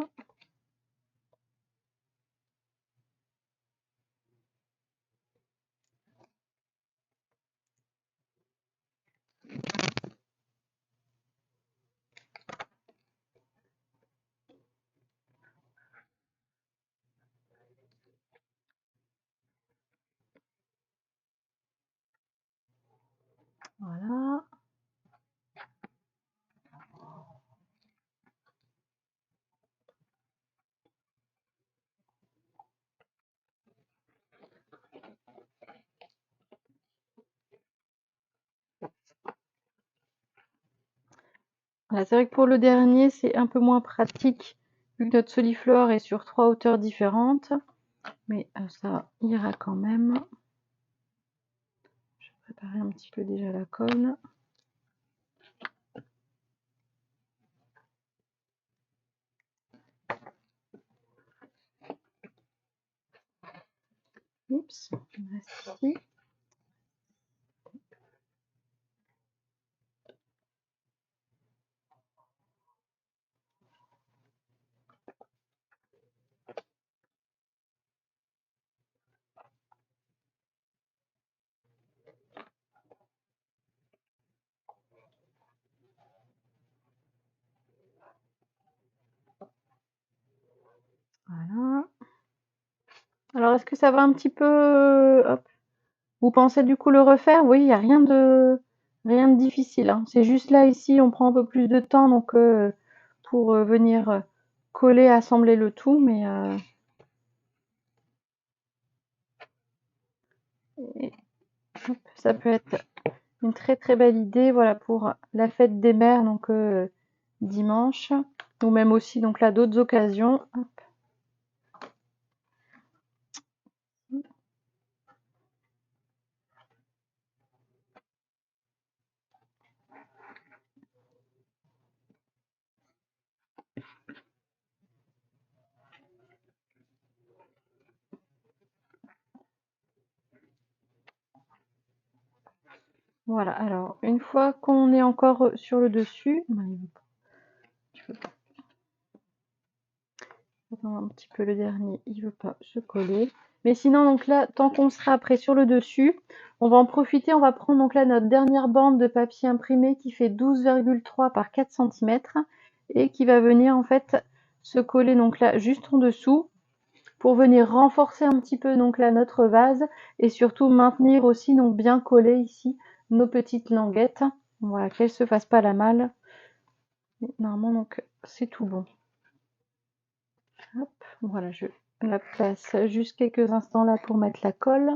Voilà. Voilà, c'est vrai que pour le dernier, c'est un peu moins pratique vu que notre soliflore est sur 3 hauteurs différentes. Mais ça ira quand même. Je vais préparer un petit peu déjà la colle. Oups, il reste ici. Voilà. Alors, est-ce que ça va un petit peu... Hop. Vous pensez du coup le refaire? Oui, il n'y a rien de difficile, hein. C'est juste là, ici, on prend un peu plus de temps donc pour venir coller, assembler le tout, mais et, hop, ça peut être une très très belle idée, voilà, pour la fête des mères, donc dimanche, ou même aussi donc là d'autres occasions. Hop. Voilà, alors une fois qu'on est encore sur le dessus, un petit peu le dernier, il veut pas se coller. Mais sinon, donc là, tant qu'on sera après sur le dessus, on va en profiter, on va prendre donc là notre dernière bande de papier imprimé qui fait 12,3 par 4 cm et qui va venir en fait se coller donc là juste en dessous pour venir renforcer un petit peu donc là notre vase et surtout maintenir aussi donc bien collé ici nos petites languettes. Voilà, qu'elles se fassent pas la malle. Normalement donc c'est tout bon. Hop, voilà, je la place juste quelques instants là pour mettre la colle.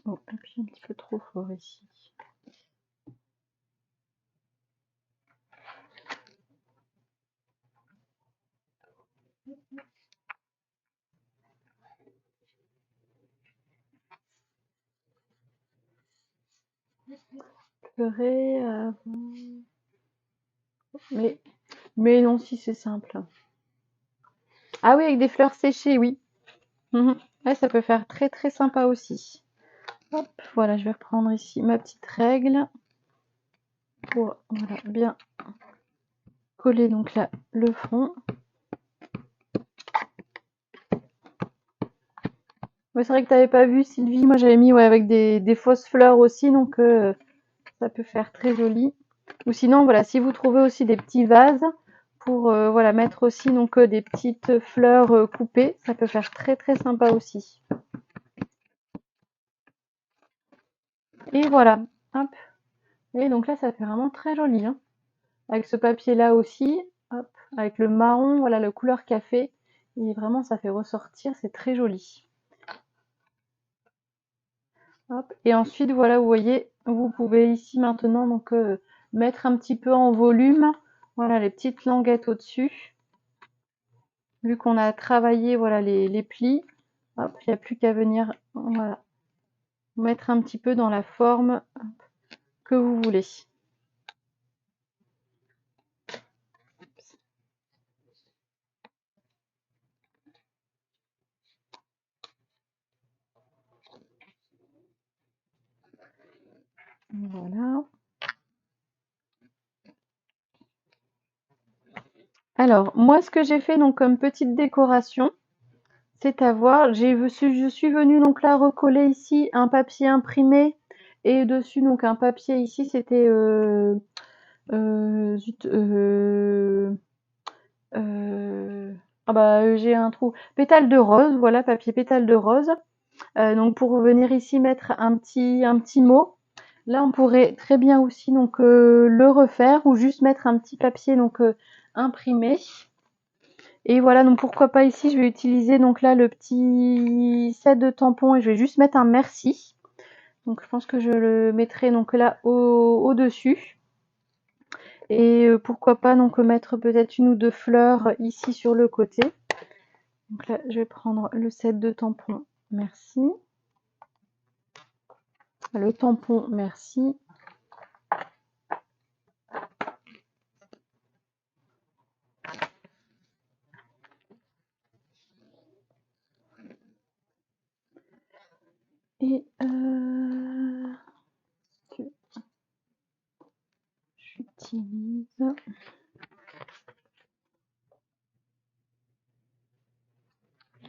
Oh, appuie un petit peu trop fort ici. Pleurer avant... Mais non, si c'est simple. Ah oui, avec des fleurs séchées, oui. Ouais, ça peut faire très très sympa aussi. Hop, voilà, je vais reprendre ici ma petite règle pour voilà, bien coller donc là le fond. Ouais, c'est vrai que tu n'avais pas vu Sylvie, moi j'avais mis ouais, avec des fausses fleurs aussi, donc ça peut faire très joli. Ou sinon, voilà, si vous trouvez aussi des petits vases pour voilà, mettre aussi donc des petites fleurs coupées, ça peut faire très très sympa aussi. Et voilà, hop. Et donc là, ça fait vraiment très joli, hein. Avec ce papier-là aussi, hop, avec le marron, voilà, la couleur café. Et vraiment, ça fait ressortir, c'est très joli. Hop. Et ensuite, voilà, vous voyez, vous pouvez ici maintenant donc mettre un petit peu en volume, voilà, les petites languettes au-dessus. Vu qu'on a travaillé, voilà, les plis, hop, il n'y a plus qu'à venir, voilà, mettre un petit peu dans la forme que vous voulez. Voilà. Alors, moi, ce que j'ai fait donc comme petite décoration, c'est à voir, je suis venue donc là recoller ici un papier imprimé et dessus donc un papier ici, c'était zut, ah bah j'ai un trou. Pétale de rose, voilà, papier pétale de rose. Donc pour venir ici mettre un petit mot. Là, on pourrait très bien aussi donc le refaire ou juste mettre un petit papier donc imprimé. Et voilà, donc pourquoi pas ici, je vais utiliser donc là le petit set de tampons et je vais juste mettre un merci. Donc je pense que je le mettrai donc là au-dessus. Et pourquoi pas donc mettre peut-être une ou deux fleurs ici sur le côté. Donc là, je vais prendre le set de tampons, merci. Le tampon, merci. Et j'utilise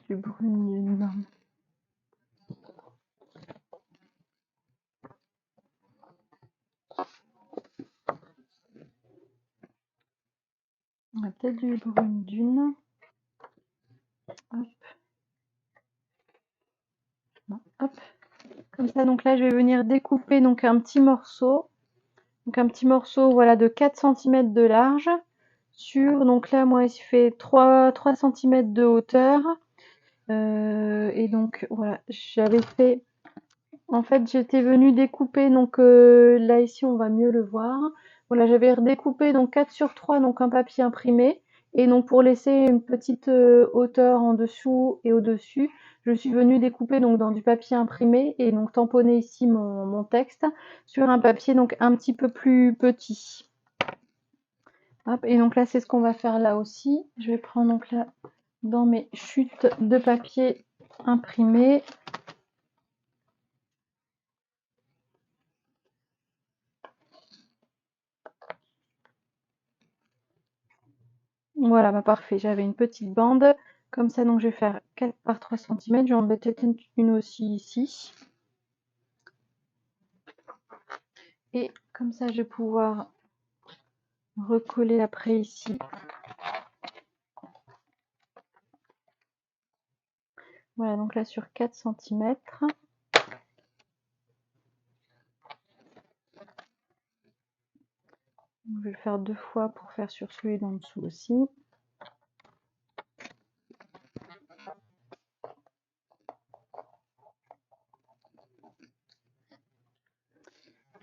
du brune. On a peut-être du brune dune. Hop. Non, hop. Comme ça, donc là, je vais venir découper donc un petit morceau. Donc un petit morceau voilà, de 4 cm de large sur, donc là, moi, il fait 3 cm de hauteur. Et donc, voilà, j'avais fait... En fait, j'étais venue découper, donc là, ici, on va mieux le voir. Voilà, j'avais redécoupé donc 4 sur 3, donc un papier imprimé. Et donc, pour laisser une petite hauteur en dessous et au-dessus, je suis venue découper donc dans du papier imprimé et donc tamponner ici mon texte sur un papier donc un petit peu plus petit. Hop, et donc là, c'est ce qu'on va faire là aussi. Je vais prendre donc là dans mes chutes de papier imprimé. Voilà, bah parfait. J'avais une petite bande. Comme ça, donc je vais faire 4 par 3 cm. Je vais en mettre peut-être une aussi ici. Et comme ça, je vais pouvoir recoller après ici. Voilà, donc là sur 4 cm. Je vais le faire 2 fois pour faire sur celui d'en dessous aussi.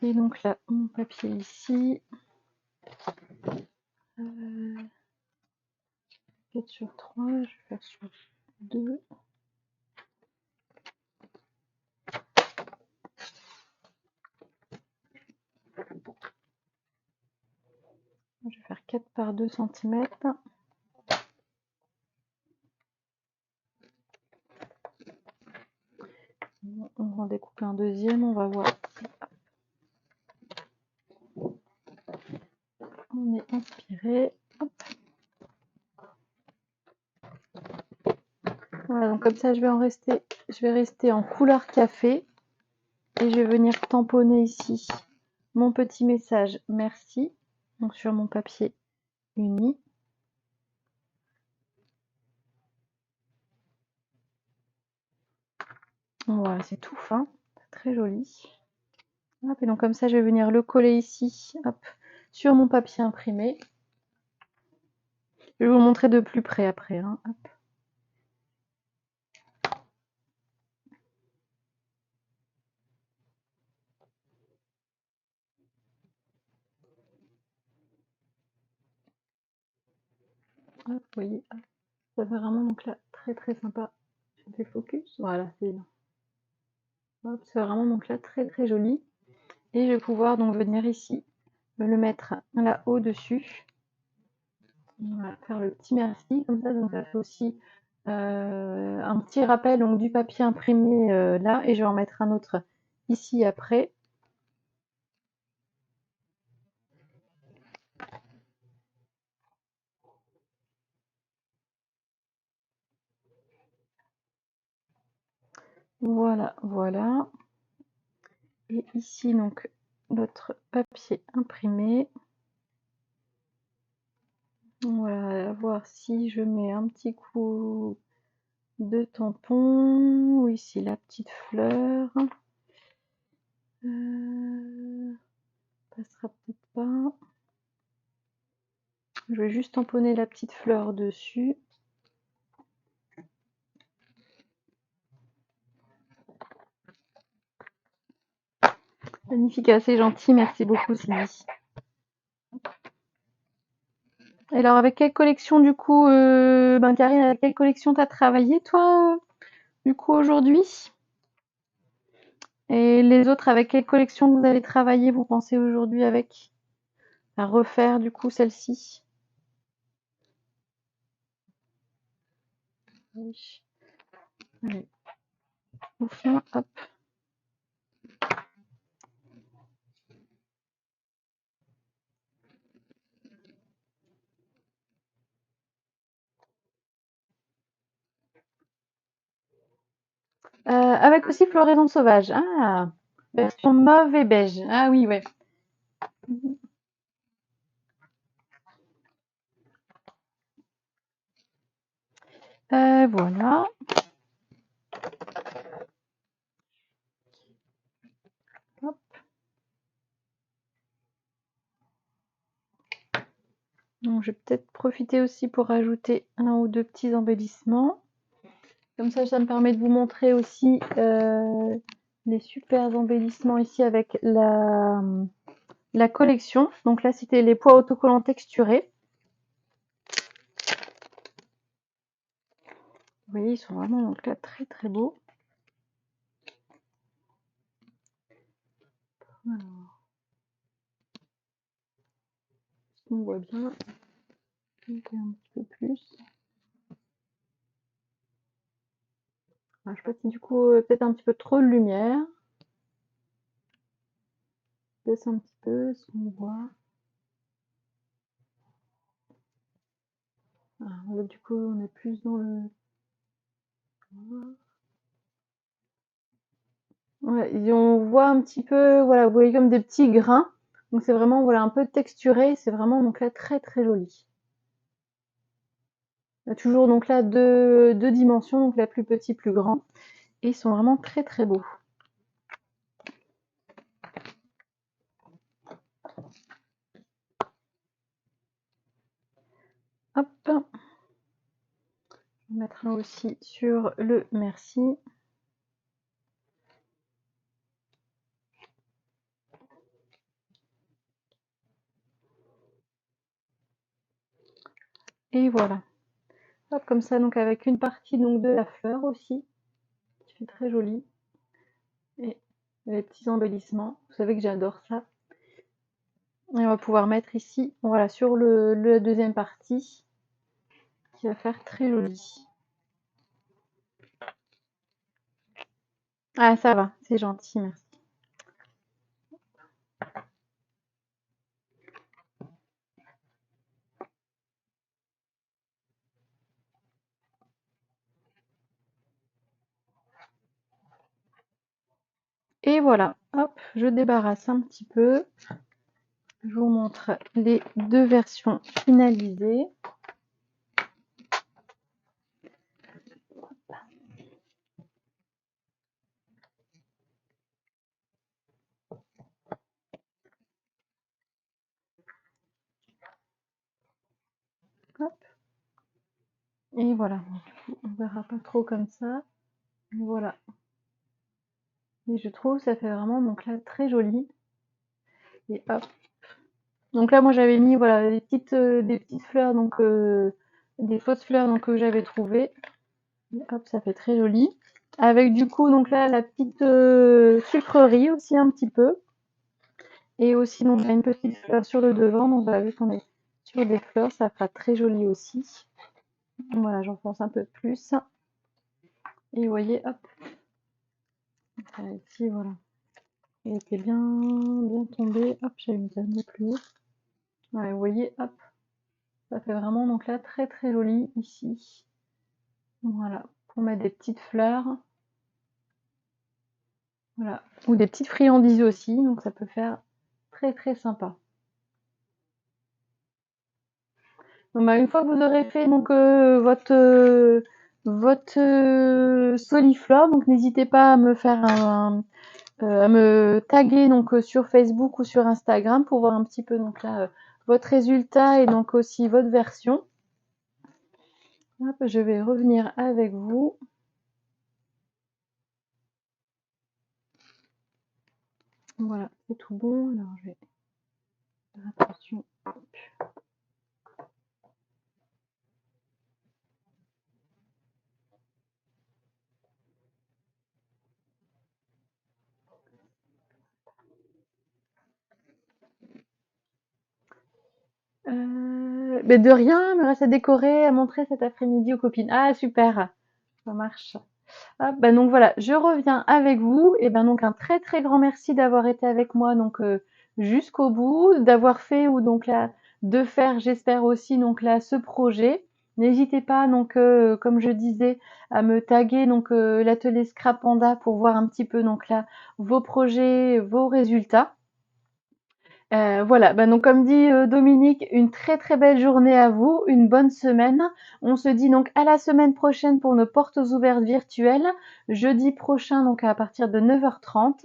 Et donc là, mon papier ici. 4 sur 3, je vais faire sur 2. Je vais faire 4 par 2 cm. On va en découper un deuxième, on va voir. On est inspiré. Hop. Voilà, donc comme ça je vais rester en couleur café et je vais venir tamponner ici mon petit message merci, donc sur mon papier uni. Voilà, c'est tout fin, c'est très joli. Hop, et donc comme ça je vais venir le coller ici, hop, sur mon papier imprimé. Je vais vous montrer de plus près après, hein. Hop. Hop, vous voyez, hop. Ça fait vraiment donc là très très sympa. Je fais focus, voilà, c'est bien. Hop, c'est vraiment donc là très très joli. Et je vais pouvoir donc venir ici, me le mettre là au-dessus. Voilà, faire le petit merci, comme ça, donc ça fait aussi un petit rappel donc, du papier imprimé là, et je vais en mettre un autre ici après. Voilà, voilà. Et ici, donc, notre papier imprimé. Voilà, voir si je mets un petit coup de tampon, ou ici la petite fleur. Passera peut-être pas. Je vais juste tamponner la petite fleur dessus. Magnifique, assez gentil, merci beaucoup Sylvie. Et alors avec quelle collection du coup, Karine, avec quelle collection t'as travaillé toi, du coup aujourd'hui? Et les autres, avec quelle collection vous avez travaillé, vous pensez aujourd'hui avec à refaire du coup celle-ci? Oui. Allez, enfin, hop. Avec aussi floraison sauvage. Ah, version mauve et beige. Ah oui, ouais. Voilà. Hop. Donc, je vais peut-être profiter aussi pour rajouter un ou deux petits embellissements. Comme ça me permet de vous montrer aussi les super embellissements ici avec la collection. Donc là, c'était les pois autocollants texturés. Vous voyez, ils sont vraiment donc là très très beaux. Alors, on voit bien. Donc, un petit peu plus. Alors, je sais pas si du coup, peut-être un petit peu trop de lumière. Baisse un petit peu ce qu'on voit. Alors, là, du coup, on est plus dans le. Ouais, et on voit un petit peu, voilà, vous voyez comme des petits grains. Donc c'est vraiment voilà un peu texturé, c'est vraiment donc là très très joli. Il y a toujours donc là deux dimensions, donc la plus petite, plus grand, et ils sont vraiment très très beaux. Hop, je vais mettre un aussi sur le merci. Et voilà. Hop, comme ça, donc avec une partie donc de la fleur aussi, qui fait très joli. Et les petits embellissements. Vous savez que j'adore ça. Et on va pouvoir mettre ici, voilà, sur la deuxième partie, qui va faire très joli. Ah, ça va, c'est gentil, merci. Et voilà, hop, je débarrasse un petit peu. Je vous montre les deux versions finalisées. Hop. Et voilà, on verra pas trop comme ça. Voilà. Et je trouve ça fait vraiment donc là très joli. Et hop. Donc là moi j'avais mis voilà des petites fleurs donc des fausses fleurs donc que j'avais trouvées. Et hop, ça fait très joli. Avec du coup donc là la petite sucrerie aussi un petit peu. Et aussi donc il y a une petite fleur sur le devant donc voilà, vu qu'on est sur des fleurs ça fera très joli aussi. Voilà, j'enfonce un peu plus. Et vous voyez, hop, ici, voilà. Elle était bien tombée. Hop, j'avais mis un peu plus haut. Ouais, vous voyez, hop, ça fait vraiment donc là très très joli ici. Voilà, pour mettre des petites fleurs. Voilà, ou des petites friandises aussi, donc ça peut faire très très sympa. Donc bah, une fois que vous aurez fait donc votre soliflore, donc n'hésitez pas à me faire à me taguer donc sur Facebook ou sur Instagram pour voir un petit peu donc là votre résultat et donc aussi votre version. Hop, je vais revenir avec vous. Voilà, c'est tout bon. Alors je vais faire attention. Mais de rien, il me reste à décorer, à montrer cet après-midi aux copines. Ah super, ça marche. Hop, bah donc voilà, je reviens avec vous. Et ben donc un très très grand merci d'avoir été avec moi donc jusqu'au bout, d'avoir fait ou donc là de faire, j'espère aussi donc là ce projet. N'hésitez pas donc comme je disais à me taguer donc l'atelier Scrap Panda pour voir un petit peu donc là vos projets, vos résultats. Voilà, bah donc comme dit Dominique, une très très belle journée à vous, une bonne semaine. On se dit donc à la semaine prochaine pour nos portes ouvertes virtuelles, jeudi prochain donc à partir de 9h30.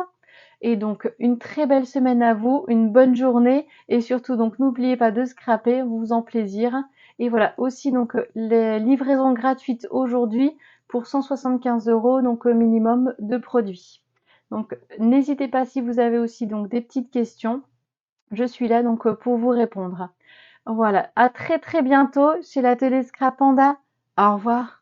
Et donc une très belle semaine à vous, une bonne journée et surtout donc n'oubliez pas de scraper, vous en plaisir. Et voilà, aussi donc les livraisons gratuites aujourd'hui pour 175 € donc au minimum de produits. Donc n'hésitez pas si vous avez aussi donc des petites questions. Je suis là donc pour vous répondre. Voilà, à très très bientôt chez l'atelier Scrap Panda. Au revoir.